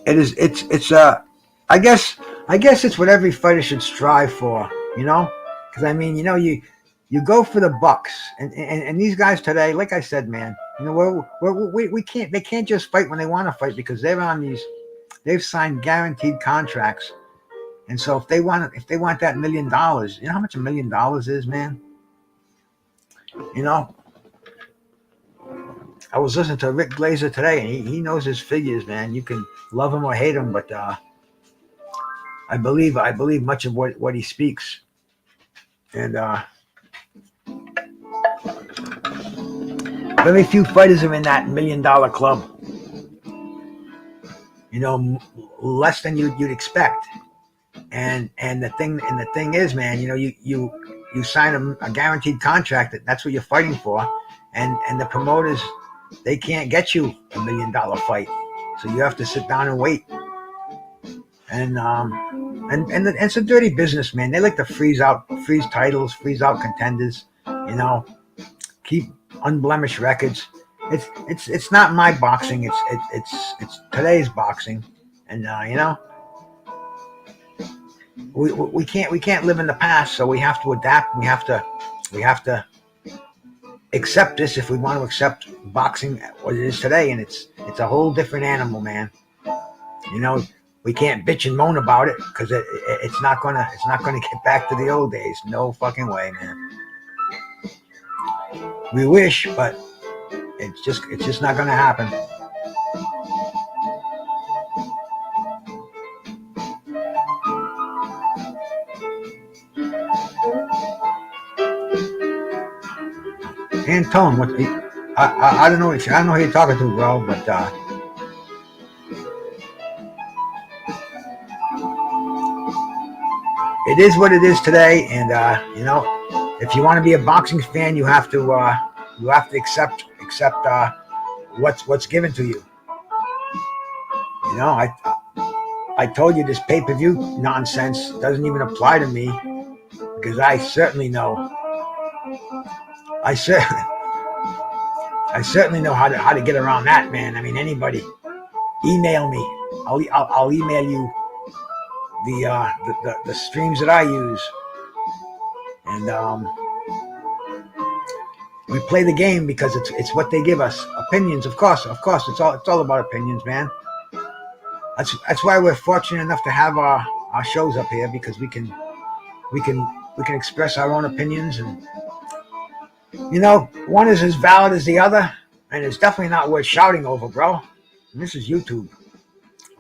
Speaker 2: It is. I guess it's what every fighter should strive for. You know, because I mean, you know, you go for the bucks, and these guys today, like I said, man, you know, we can't. They can't just fight when they want to fight because they've signed guaranteed contracts. And so if they want that $1 million, you know how much $1 million is, man? You know, I was listening to Rick Glazer today, and he knows his figures, man. You can love him or hate him, but I believe much of what he speaks. And very few fighters are in that $1 million club. You know, less than you'd expect. And the thing is, man, you know, you sign a guaranteed contract that's what you're fighting for, and the promoters, they can't get you $1 million fight, so you have to sit down and wait. And it's a dirty business, man. They like to freeze titles, freeze out contenders, you know, keep unblemished records. It's not my boxing. It's today's boxing, and you know, we can't live in the past, so we have to adapt. We have to accept this if we want to accept boxing what it is today, and it's a whole different animal, man. You know, we can't bitch and moan about it because it's not gonna get back to the old days. No fucking way, man. We wish, but it's just not gonna happen. Antone, I don't know who you're talking to, bro, but it is what it is today, and you know, if you want to be a boxing fan, you have to accept what's given to you. You know, I told you this pay-per-view nonsense doesn't even apply to me because I certainly know I certainly I certainly know how to get around that, man. I mean, anybody email me. I'll email you the streams that I use, and we play the game because it's what they give us. Opinions, of course. It's all about opinions, man. That's why we're fortunate enough to have our shows up here, because we can express our own opinions, and you know, one is as valid as the other, and it's definitely not worth shouting over, bro. And this is YouTube.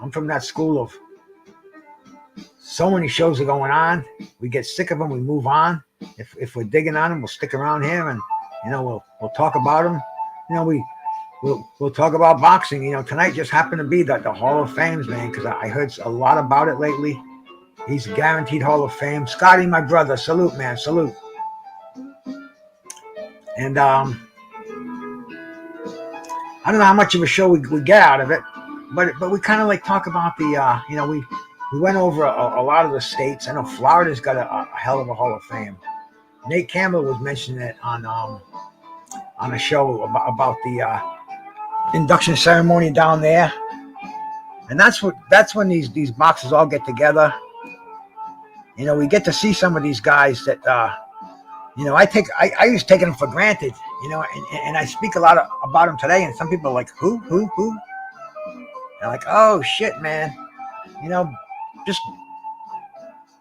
Speaker 2: I'm from that school of so many shows are going on. We get sick of them, we move on. If we're digging on them, we'll stick around here, and you know, we'll talk about them. You know, we'll talk about boxing. You know, tonight just happened to be the Hall of Fames, man, because I heard a lot about it lately. He's guaranteed Hall of Fame. Scotty, my brother, salute, man, salute. And I don't know how much of a show we get out of it, but we kind of like talk about the you know, we went over a lot of the states. I know Florida's got a hell of a Hall of Fame. Nate Campbell was mentioning it on a show about the induction ceremony down there, and that's when these boxers all get together. You know, we get to see some of these guys that you know, I used to take them for granted. You know, and I speak a lot about them today, and some people are like, who? They're like, oh shit, man. You know, just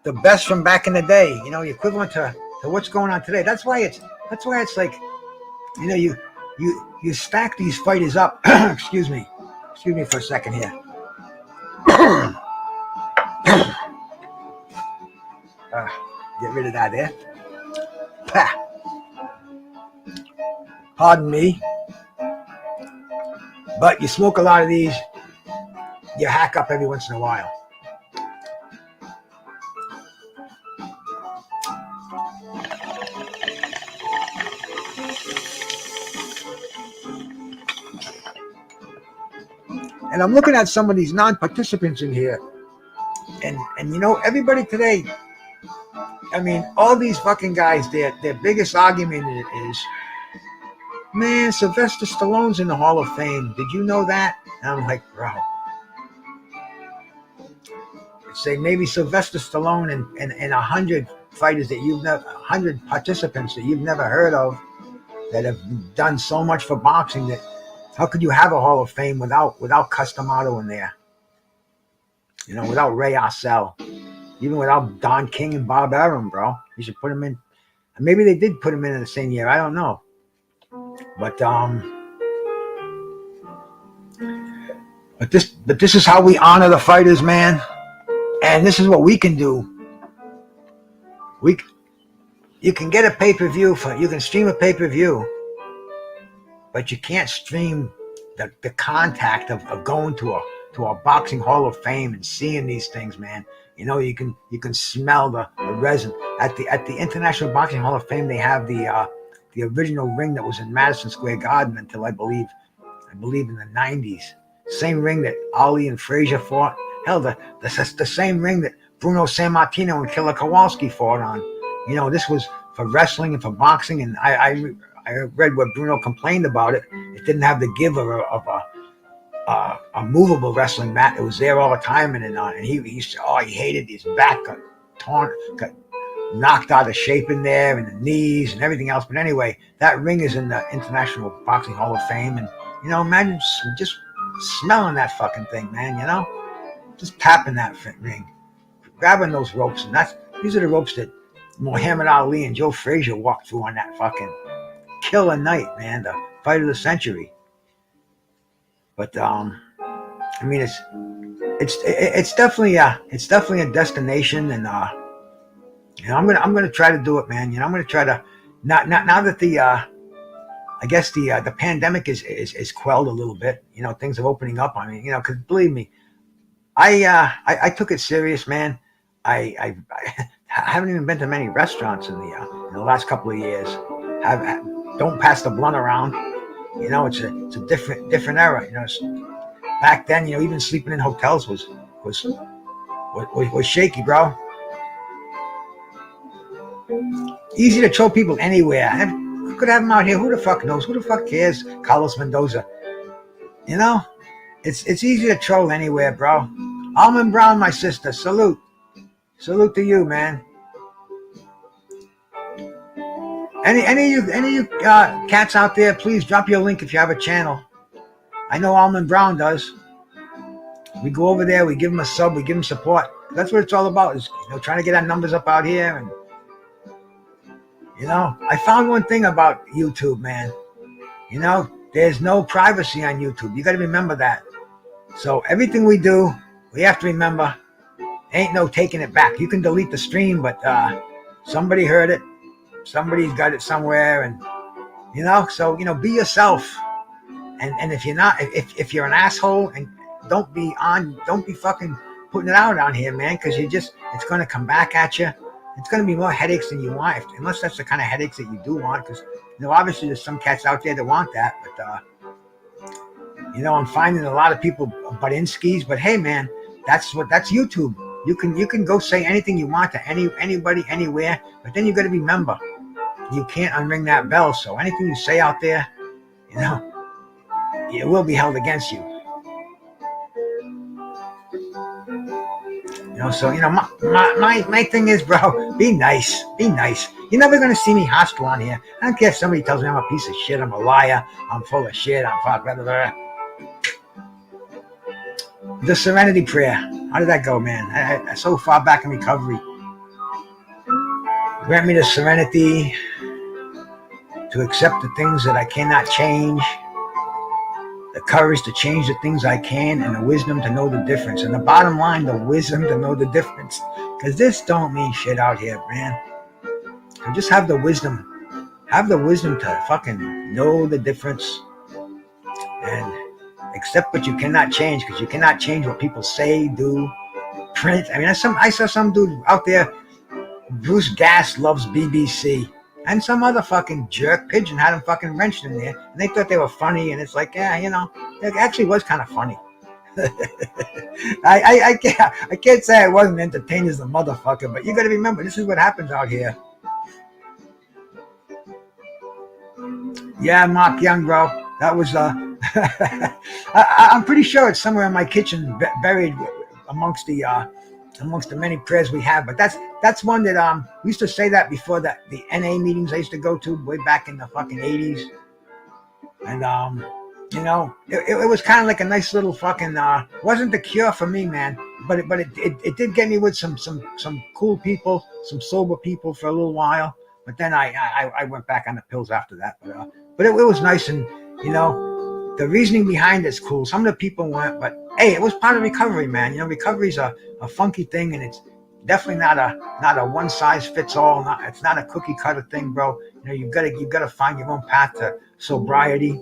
Speaker 2: the best from back in the day. You know, equivalent to what's going on today. That's why it's like, you know, you stack these fighters up. Excuse me for a second here. Get rid of that there. Pardon me. But you smoke a lot of these, you hack up every once in a while. And I'm looking at some of these non-participants in here, and you know, everybody today, I mean, all these fucking guys, their biggest argument is, man, Sylvester Stallone's in the Hall of Fame. Did you know that? And I'm like, bro. Say maybe Sylvester Stallone and 100 fighters that you've never, 100 participants that you've never heard of, that have done so much for boxing, that how could you have a Hall of Fame without Cus D'Amato in there? You know, without Ray Arcel, even without Don King and Bob Arum, bro. You should put him in. Maybe they did put him in the same year. I don't know. But this is how we honor the fighters, man. And this is what we can do. You can get a pay-per-view you can stream a pay-per-view, but you can't stream the contact of going to a boxing hall of fame and seeing these things, man. You know, you can smell the resin at the International Boxing Hall of Fame. They have the original ring that was in Madison Square Garden until I believe in the 90s. Same ring that Ali and Frazier fought. Hell, the same ring that Bruno Sammartino and Killer Kowalski fought on. You know, this was for wrestling and for boxing, and I read what Bruno complained about it. It didn't have the give of a movable wrestling mat. It was there all the time, and he used to, he hated his back got torn, got knocked out of shape in there, and the knees and everything else. But anyway, that ring is in the International Boxing Hall of Fame, and you know, imagine just smelling that fucking thing, man. You know, just tapping that ring, grabbing those ropes, and these are the ropes that Muhammad Ali and Joe Frazier walked through on that fucking killer night, man, the fight of the century. But I mean, it's definitely a destination, and you know, I'm gonna try to do it, man. You know, I'm gonna try to now that I guess the pandemic is quelled a little bit. You know, things are opening up. I mean, you know, because believe me, I took it serious, man. I haven't even been to many restaurants in the last couple of years. Don't pass the blunt around. You know, it's a different era. You know, back then, you know, even sleeping in hotels was shaky, bro. Easy to troll people anywhere. I could have them out here. Who the fuck knows? Who the fuck cares? Carlos Mendoza. You know, it's easy to troll anywhere, bro. Almond Brown, my sister. Salute to you, man. Any of you cats out there, please drop your link if you have a channel. I know Almond Brown does. We go over there, we give him a sub, we give him support. That's what it's all about, is, you know, trying to get our numbers up out here. And you know, I found one thing about YouTube, man. You know, there's no privacy on YouTube. You got to remember that. So everything we do, we have to remember, ain't no taking it back. You can delete the stream, but somebody heard it. Somebody's got it somewhere, and you know, so you know, be yourself. And if you're not, if you're an asshole, and don't be fucking putting it out on here, man, because it's gonna come back at you. It's gonna be more headaches than you want, unless that's the kind of headaches that you do want. Because you know, obviously there's some cats out there that want that, but you know, I'm finding a lot of people butt in skis. But hey, man, that's YouTube. You can go say anything you want to anybody anywhere, but then you got to remember, you can't unring that bell. So anything you say out there, you know, it will be held against you. You know, so you know, my thing is, bro, be nice. You're never gonna see me hostile on here. I don't care if somebody tells me I'm a piece of shit, I'm a liar, I'm full of shit, I'm fuck, blah, blah, blah. The Serenity Prayer. How did that go, man? I so far back in recovery. Grant me the serenity to accept the things that I cannot change, the courage to change the things I can, and the wisdom to know the difference. And the bottom line, the wisdom to know the difference. Because this don't mean shit out here, man. So just have the wisdom. Have the wisdom to fucking know the difference. And accept what you cannot change, because you cannot change what people say, do, print. I mean, I saw some dude out there, Bruce Gass loves BBC, and some other fucking jerk pigeon had him fucking wrenched in there, and they thought they were funny, and it's like, yeah, you know, it actually was kind of funny. I can't say I wasn't entertained as a motherfucker, but you got to remember, this is what happens out here. Yeah, Mark Young, bro, that was I'm pretty sure it's somewhere in my kitchen, buried amongst the many prayers we have. But that's one that we used to say that before the NA meetings I used to go to way back in the fucking 80s. And you know, it was kind of like a nice little fucking wasn't the cure for me, man, but it did get me with some cool people, some sober people for a little while. But then I went back on the pills after that. But But it was nice, and the reasoning behind it's cool. Some of the people weren't, but hey, it was part of recovery, man. Recovery's a funky thing, and it's definitely not a one size fits all. It's not a cookie cutter thing, bro. You've got to find your own path to sobriety.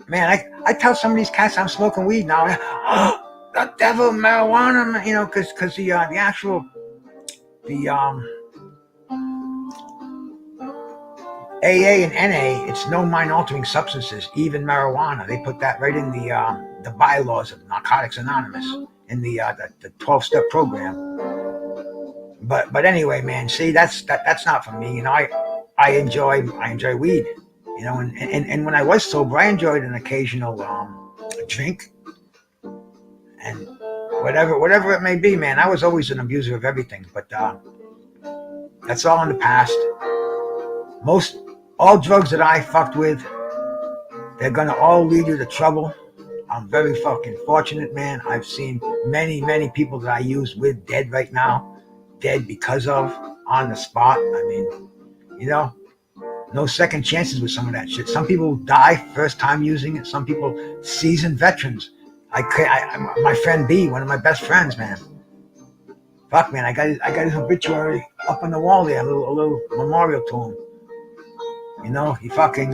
Speaker 2: Man, I tell some of these cats I'm smoking weed now. Oh, the devil, marijuana, because the actual the AA and NA, it's no mind altering substances, even marijuana. They put that right in the bylaws of Narcotics Anonymous in the 12-step program. But anyway, man, see, that's not for me. I enjoy weed. And when I was sober, I enjoyed an occasional drink, and whatever it may be, man. I was always an abuser of everything, but that's all in the past. All drugs that I fucked with, they're gonna all lead you to trouble. I'm very fucking fortunate, man. I've seen many people that I used with dead right now, dead because of, on the spot. I mean, no second chances with some of that shit. Some people die first time using it. Some people seasoned veterans. My friend B, one of my best friends, man. Fuck, man, I got his obituary up on the wall there, a little memorial to him. He fucking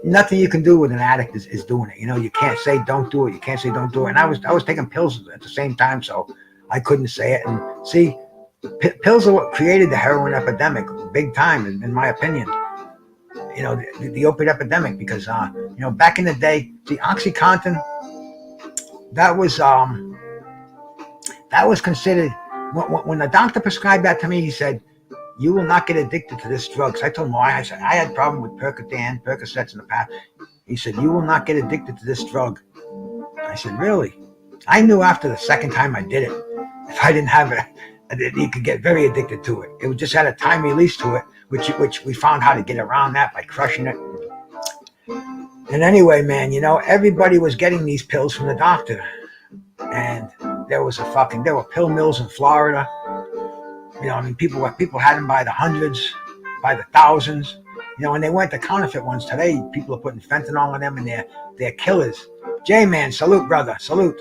Speaker 2: nothing you can do with an addict is doing it. You can't say don't do it. You can't say don't do it. And I was taking pills at the same time, so I couldn't say it. And see, pills are what created the heroin epidemic, big time, in my opinion. The opiate epidemic, because back in the day, the OxyContin, that was considered. When the doctor prescribed that to me, he said, "You will not get addicted to this drug." So I told him why. I said, I had a problem with Percocets in the past. He said, "You will not get addicted to this drug." I said, "Really?" I knew after the second time I did it, if I didn't have it, you could get very addicted to it. It just had a time release to it, which we found how to get around that by crushing it. And anyway, man, everybody was getting these pills from the doctor. And there were pill mills in Florida. People had them by the hundreds, by the thousands. And they weren't the counterfeit ones. Today, people are putting fentanyl in them, and they're killers. J-Man, salute, brother, salute.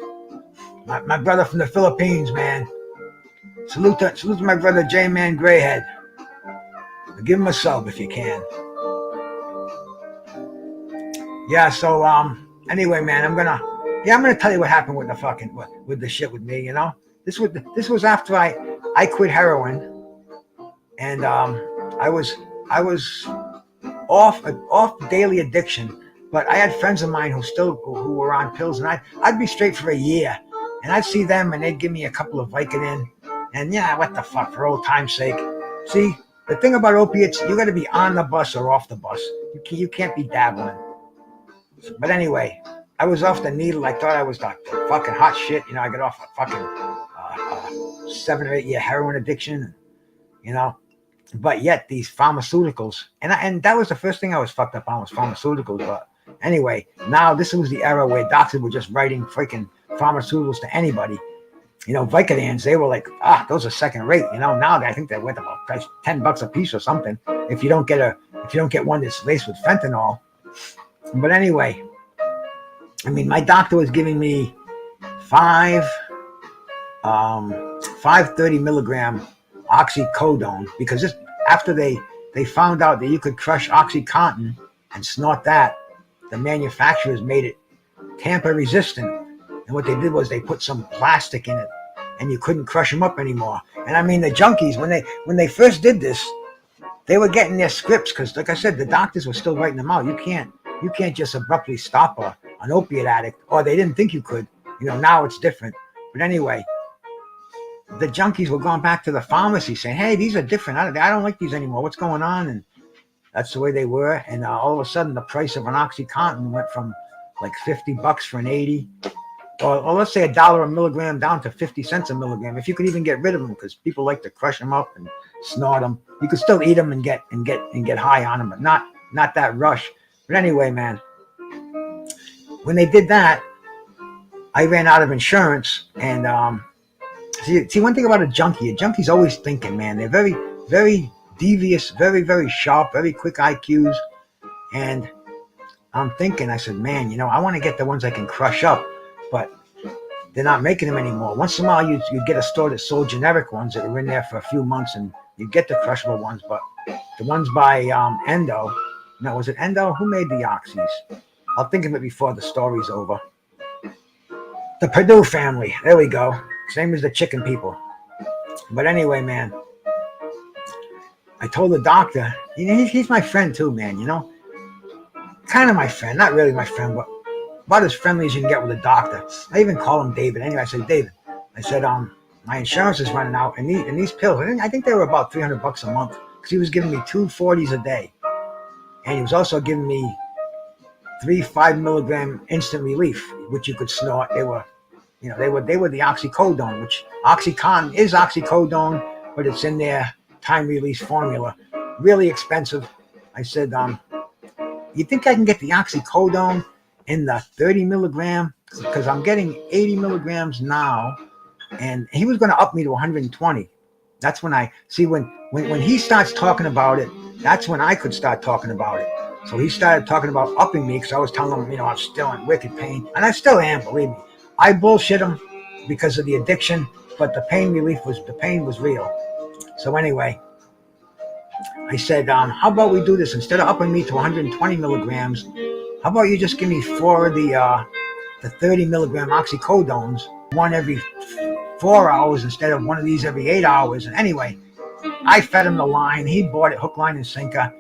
Speaker 2: My brother from the Philippines, man. Salute to my brother J-Man Grayhead. Give him a sub if you can. Yeah, so anyway, man, I'm gonna tell you what happened with the shit with me. This was after I quit heroin, and I was off daily addiction, but I had friends of mine who were on pills, and I'd be straight for a year, and I'd see them, and they'd give me a couple of Vicodin, and yeah, what the fuck, for old time's sake. See, the thing about opiates, you got to be on the bus or off the bus. You can't be dabbling. But anyway, I was off the needle. I thought I was the fucking hot shit. I got off a fucking 7 or 8 year heroin addiction. But yet these pharmaceuticals, and that was the first thing I was fucked up on, was pharmaceuticals. But anyway, now this was the era where doctors were just writing freaking pharmaceuticals to anybody. Vicodins, they were like, those are second rate. Now I think they're worth about $10 a piece or something. If you don't get one that's laced with fentanyl. But anyway, I mean, my doctor was giving me 530 milligram oxycodone, because after they found out that you could crush OxyContin and snort that, the manufacturers made it tamper resistant. And what they did was they put some plastic in it, and you couldn't crush them up anymore. And I mean, the junkies, when they first did this, they were getting their scripts, because like I said, the doctors were still writing them out. You can't just abruptly stop an opiate addict, or they didn't think you could. Now it's different. But anyway, the junkies were going back to the pharmacy saying, "Hey, these are different. I don't like these anymore. What's going on?" And that's the way they were. And all of a sudden, the price of an OxyContin went from like $50 for an 80, or let's say $1 a milligram, down to 50 cents a milligram. If you could even get rid of them, because people like to crush them up and snort them. You could still eat them and get high on them, but not that rush. But anyway, man, when they did that, I ran out of insurance, and See, one thing about a junkie's always thinking, man. They're very, very devious, very, very sharp, very quick IQs. And I'm thinking, I said, man, I want to get the ones I can crush up, but they're not making them anymore. Once in a while, you get a store that sold generic ones that are in there for a few months, and you get the crushable ones. But the ones by Endo, no, was it Endo? Who made the Oxys? I'll think of it before the story's over. The Purdue family. There we go. Same as the chicken people. But anyway, man, I told the doctor, he's my friend too, man, kind of my friend, not really my friend, but about as friendly as you can get with a doctor. I even call him David. Anyway, I said, David, my insurance is running out, and these pills, I think they were about $300 a month, because he was giving me 240s a day, and he was also giving me 3 5-milligram instant relief, which you could snort. They were the oxycodone, which Oxycontin is oxycodone, but it's in their time release formula. Really expensive. I said, you think I can get the oxycodone in the 30 milligram? Because I'm getting 80 milligrams now, and he was going to up me to 120. That's when when he starts talking about it, that's when I could start talking about it. So he started talking about upping me, because I was telling him, I'm still in wicked pain, and I still am, believe me. I bullshit him because of the addiction, but the pain was real. So anyway, I said, how about we do this? Instead of upping me to 120 milligrams, how about you just give me 4 of the 30 milligram oxycodones, one every 4 hours instead of one of these every 8 hours. And anyway, I fed him the line. He bought it hook, line, and sinker.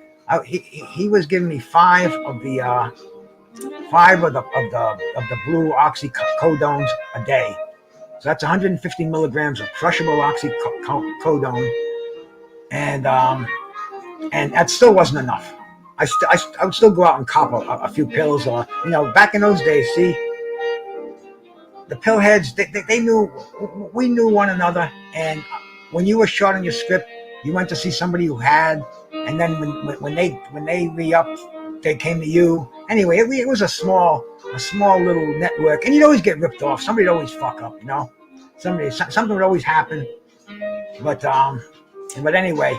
Speaker 2: He was giving me 5 of the blue oxycodones a day. So that's 150 milligrams of crushable oxycodone, and that still wasn't enough. I would still go out and cop a few pills, or back in those days. See, the pill heads, they knew, we knew one another, and when you were short on your script, you went to see somebody who had, and then when they re-upped, they came to you. Anyway, it was a small little network, and you'd always get ripped off. Somebody'd always fuck up, something would always happen. But anyway,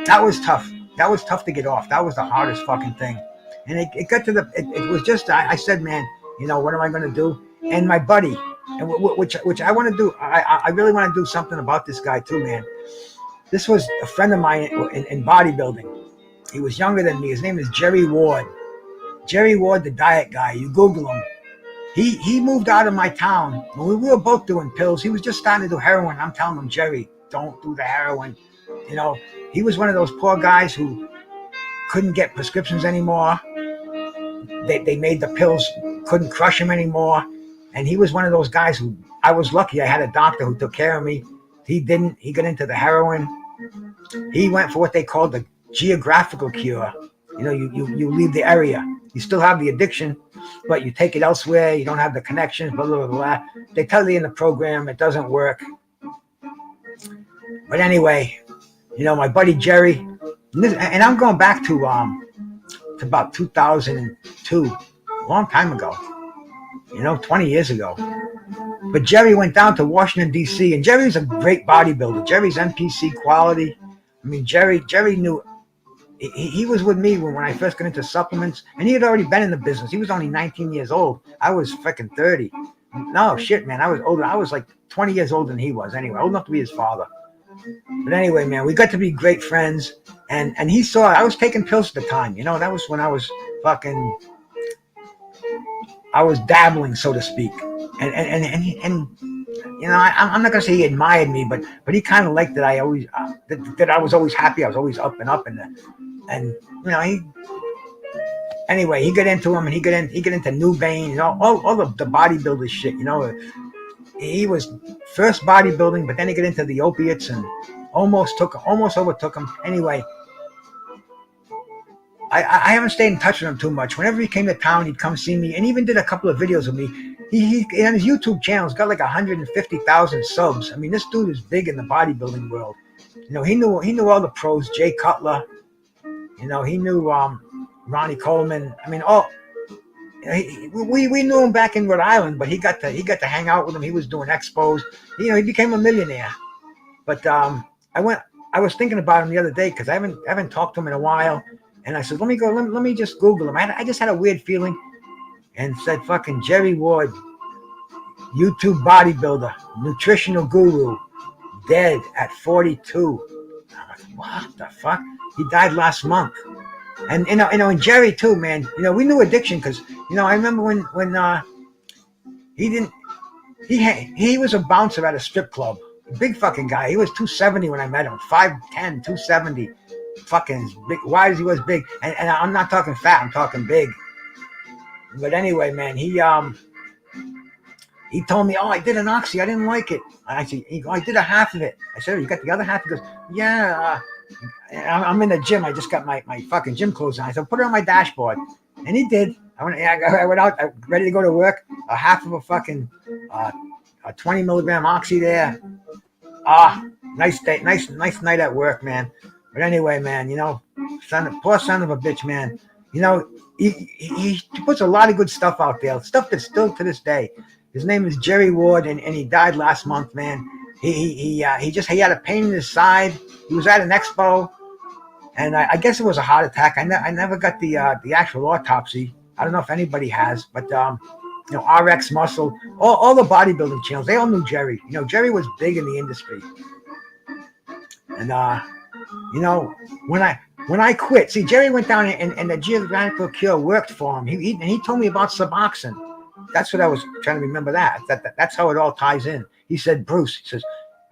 Speaker 2: that was tough. That was tough to get off. That was the hardest fucking thing. And it got to it was just, I said, man, what am I going to do? And my buddy, and which I want to do, I really want to do something about this guy too, man. This was a friend of mine in bodybuilding. He was younger than me. His name is Jerry Ward. Jerry Ward, the diet guy. You Google him. He moved out of my town. When we were both doing pills, he was just starting to do heroin. I'm telling him, Jerry, don't do the heroin. He was one of those poor guys who couldn't get prescriptions anymore. They made the pills, couldn't crush him anymore. And he was one of those guys who, I was lucky. I had a doctor who took care of me. He didn't. He got into the heroin. He went for what they called the geographical cure. You leave the area. You still have the addiction, but you take it elsewhere. You don't have the connections, blah, blah, blah, blah. They tell you in the program it doesn't work. But anyway, my buddy Jerry, and I'm going back to about 2002, a long time ago, 20 years ago. But Jerry went down to Washington, D.C., and Jerry's a great bodybuilder. Jerry's NPC quality. I mean, Jerry knew. He was with me when I first got into supplements, and he had already been in the business. He was only 19 years old. I was freaking 30. No, shit, man. I was older. I was like 20 years older than he was anyway, old enough to be his father. But anyway, man, we got to be great friends, and he saw I was taking pills at the time. That was when I was I was dabbling, so to speak. And I'm not gonna say he admired me, but he kind of liked that I always that I was always happy. I was always up and up, and he. Anyway, he got into him, and he got into Nubane, all the bodybuilder shit. He was first bodybuilding, but then he got into the opiates and almost overtook him. Anyway, I haven't stayed in touch with him too much. Whenever he came to town, he'd come see me, and even did a couple of videos with me. He on his YouTube channel, he's got like 150,000 subs. I mean, this dude is big in the bodybuilding world. He knew all the pros, Jay Cutler. He knew Ronnie Coleman. I mean, We knew him back in Rhode Island, but he got to hang out with him. He was doing expos. He became a millionaire. But I went. I was thinking about him the other day because I haven't talked to him in a while, and I said, let me just Google him. I just had a weird feeling, and said fucking Jerry Ward, YouTube bodybuilder, nutritional guru, dead at 42. I'm like, what the fuck? He died last month. And and Jerry too, man. We knew addiction because I remember when he didn't he was a bouncer at a strip club. Big fucking guy. He was 270 when I met him. 5'10", 270. Fucking big. Wide as he was big. And I'm not talking fat. I'm talking big. But anyway, man, he told me, oh, I did an oxy. I didn't like it. I said, I did a half of it. I said, oh, you got the other half? He goes, yeah. I'm in the gym. I just got my fucking gym clothes on. I said, put it on my dashboard. And he did. I went out ready to go to work. A half of a fucking a 20 milligram oxy there. Nice day. Nice night at work, man. But anyway, man, poor son of a bitch, man. He puts a lot of good stuff out there. Stuff that's still to this day. His name is Jerry Ward, and he died last month, man. He had a pain in his side. He was at an expo, and I guess it was a heart attack. I never got the actual autopsy. I don't know if anybody has, but RX Muscle, all the bodybuilding channels, they all knew Jerry. Jerry was big in the industry, and when I quit, see, Jerry went down and the geographical cure worked for him. He told me about Suboxone. That's what I was trying to remember. That's how it all ties in. He said, Bruce, he says,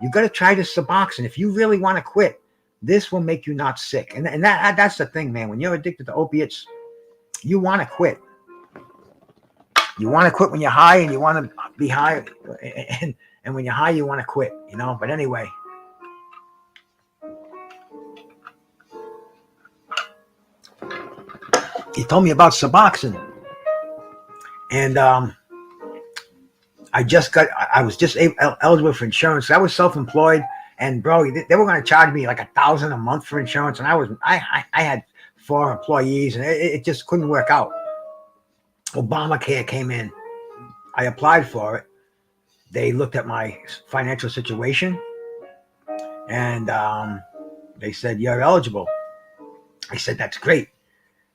Speaker 2: you got to try this Suboxone. If you really want to quit, this will make you not sick. And that's the thing, man. When you're addicted to opiates, you want to quit. You want to quit when you're high, and you want to be high. And when you're high, you want to quit, But anyway. He told me about Suboxone. And I was just eligible for insurance. I was self-employed, and bro, they were going to charge me like $1,000 a month for insurance, and I had 4 employees, and it just couldn't work out. Obamacare came in. I applied for it. They looked at my financial situation, and they said, you're eligible. I said, that's great.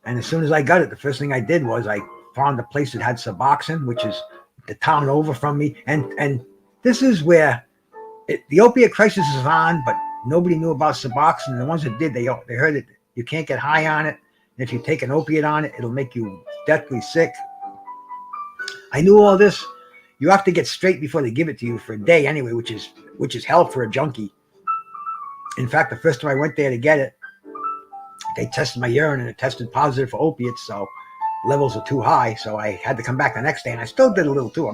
Speaker 2: And as soon as I got it, the first thing I did was I found a place that had Suboxone, which is the town over from me. And this is where the opiate crisis is on, but nobody knew about Suboxone. And the ones that did, they heard that you can't get high on it. And if you take an opiate on it, it'll make you deathly sick. I knew all this. You have to get straight before they give it to you for a day anyway, which is hell for a junkie. In fact, the first time I went there to get it, they tested my urine and it tested positive for opiates, so levels were too high. So I had to come back the next day, and I still did a little too.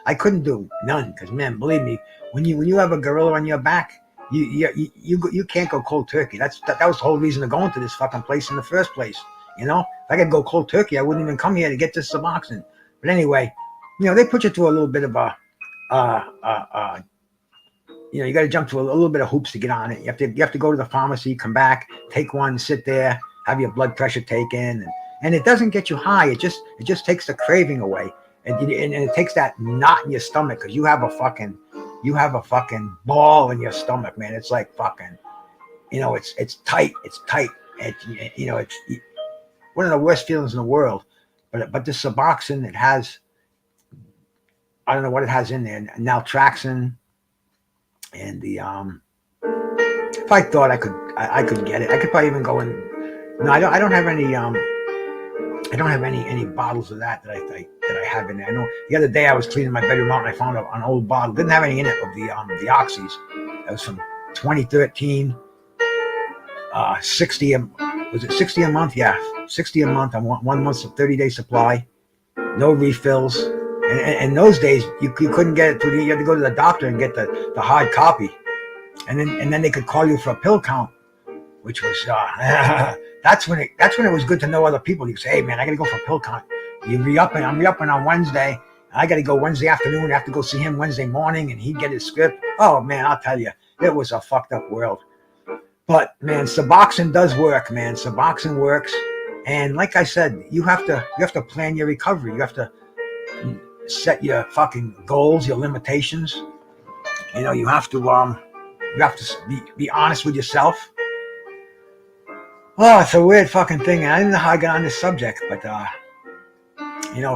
Speaker 2: I couldn't do none because, man, believe me, when you have a gorilla on your back, you can't go cold turkey. That was the whole reason of going to this fucking place in the first place. If I could go cold turkey, I wouldn't even come here to get this Suboxone. But anyway, they put you through a little bit of you got to jump through a little bit of hoops to get on it. You have to go to the pharmacy, come back, take one, sit there, have your blood pressure taken, and it doesn't get you high. It just takes the craving away, and it takes that knot in your stomach because you have a fucking ball in your stomach, man. It's like fucking, it's tight. It's tight. It's one of the worst feelings in the world. But this Suboxone, it has, I don't know what it has in there, naltrexone. And the if I thought I could get it, I could probably even go in. No, I don't have any any bottles of that I have in there. I know the other day I was cleaning my bedroom out and I found an old bottle. Didn't have any in it of the oxys. That was from 2013. 60 was it 60 a month? Yeah, 60 a month on 1 month's 30-day supply. No refills. And in those days, you couldn't get it you had to go to the doctor and get the hard copy, and then they could call you for a pill count, which was that's when it was good to know other people. You say, hey man, I gotta go for a pill count. I'm re-upping on Wednesday. I gotta go Wednesday afternoon. I have to go see him Wednesday morning, and he'd get his script. Oh man, I'll tell you, it was a fucked up world. But man, Suboxone does work, man. Suboxone works. And like I said, you have to plan your recovery. You have to set your fucking goals, your limitations. You have to be honest with yourself. Oh, it's a weird fucking thing. I don't know how I got on this subject, but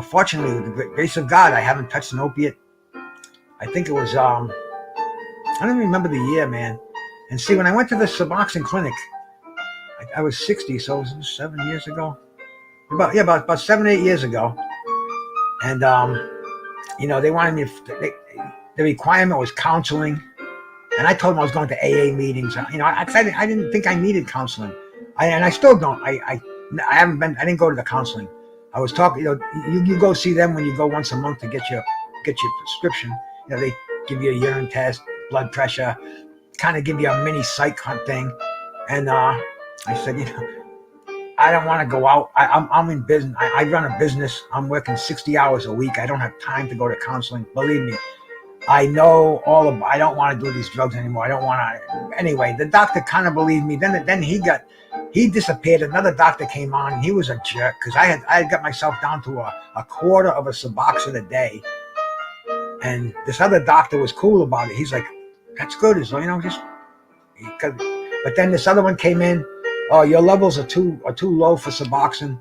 Speaker 2: fortunately, with the grace of God, I haven't touched an opiate. I think it was I don't remember the year, man. And see, when I went to the Suboxone clinic, I was 60, so it was 7 years ago. About 7, 8 years ago. And they wanted me. The requirement was counseling, and I told them I was going to AA meetings. I didn't think I needed counseling, and I still don't. I haven't been. I didn't go to the counseling. I was talking. You go see them when you go once a month to get your prescription. They give you a urine test, blood pressure, kind of give you a mini psych hunt thing. And I said, I don't want to go out. I'm in business. I run a business. I'm working 60 hours a week. I don't have time to go to counseling. Believe me, I know I don't want to do these drugs anymore. I don't want to. Anyway, the doctor kind of believed me. Then he disappeared. Another doctor came on, and he was a jerk because I had got myself down to a quarter of a Suboxone a day. And this other doctor was cool about it. He's like, that's good. But then this other one came in. Oh, your levels are too low for Suboxone.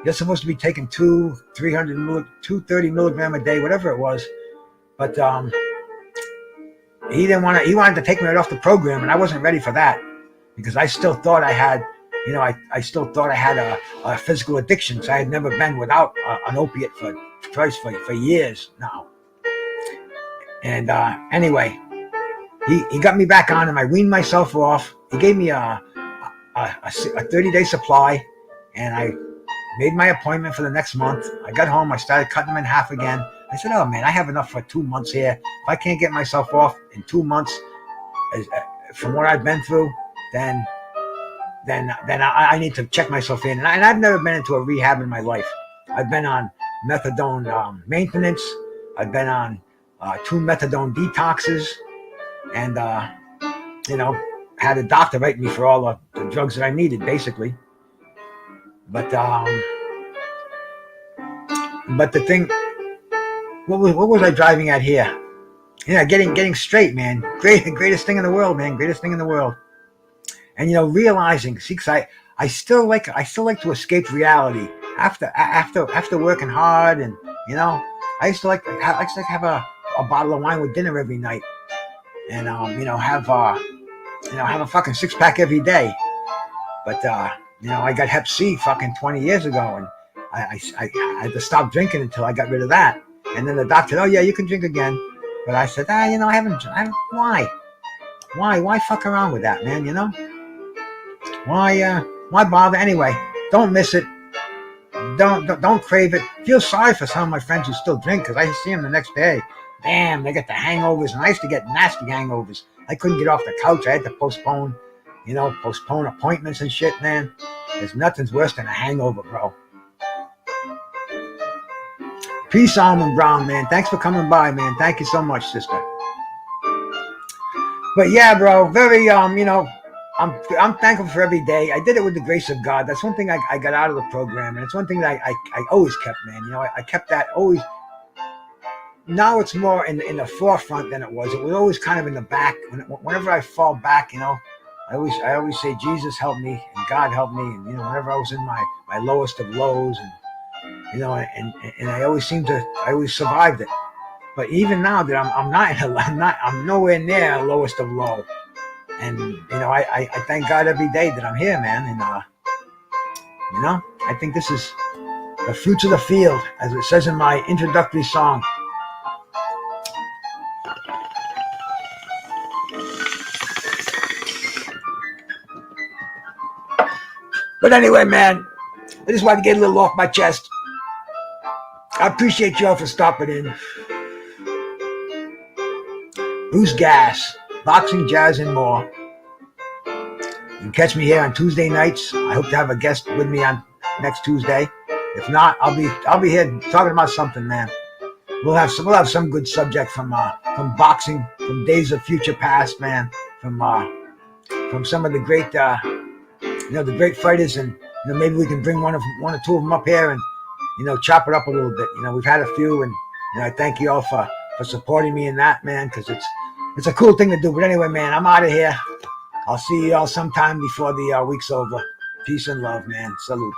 Speaker 2: You're supposed to be taking 230 milligram a day, whatever it was. But he didn't want to. He wanted to take me right off the program, and I wasn't ready for that because I still thought I had, I still thought I had a physical addiction. So I had never been without an opiate for years now. And anyway, he got me back on him. I weaned myself off. He gave me a 30-day supply, and I made my appointment for the next month. I got home. I started cutting them in half again. I said, oh, man, I have enough for 2 months here. If I can't get myself off in 2 months from what I've been through, then I need to check myself in. And I've never been into a rehab in my life. I've been on methadone maintenance. I've been on 2 methadone detoxes. And, had a doctor write me for all the drugs that I needed, basically. But the thing, what was I driving at here? Getting straight, man. Greatest thing in the world, man. Greatest thing in the world. And realizing, see, because I still like to escape reality after working hard, and I used to like to have a bottle of wine with dinner every night, and have a fucking 6-pack every day. But I got Hep C fucking 20 years ago, and I had to stop drinking until I got rid of that. And then the doctor said, oh yeah, you can drink again. But I said, I haven't. Why fuck around with that, man? Why bother anyway? Don't miss it. Don't crave it. Feel sorry for some of my friends who still drink, because I see them the next day. Damn, they get the hangovers, and I used to get nasty hangovers. I couldn't get off the couch. I had to postpone appointments and shit, man. There's nothing's worse than a hangover, bro. Peace, Almond Brown, man. Thanks for coming by, man. Thank you so much, sister. But yeah, bro, very, I'm thankful for every day. I did it with the grace of God. That's one thing I got out of the program, and it's one thing that I always kept, man. I kept that always. Now it's more in the forefront than it was. It was always kind of in the back. Whenever I fall back, I always say, Jesus help me and God help me. And whenever I was in my lowest of lows, and and I always survived it. But even now that I'm nowhere near lowest of low. And I thank God every day that I'm here, man. And I think this is the fruits of the field, as it says in my introductory song. But anyway, man, I just wanted to get a little off my chest. I appreciate y'all for stopping in. Bruce Gas, boxing, jazz, and more. You can catch me here on Tuesday nights. I hope to have a guest with me on next Tuesday. If not, I'll be here talking about something, man. We'll have some good subject from boxing, from days of future past, man. From some of the great the great fighters and You know, maybe we can bring one or two of them up here and, you know, chop it up a little bit. You know, we've had a few, and you know, I thank you all for supporting me in that, man, because it's a cool thing to do. But anyway, man, I'm out of here. I'll see you all sometime before the week's over. Peace and love, man. Salute.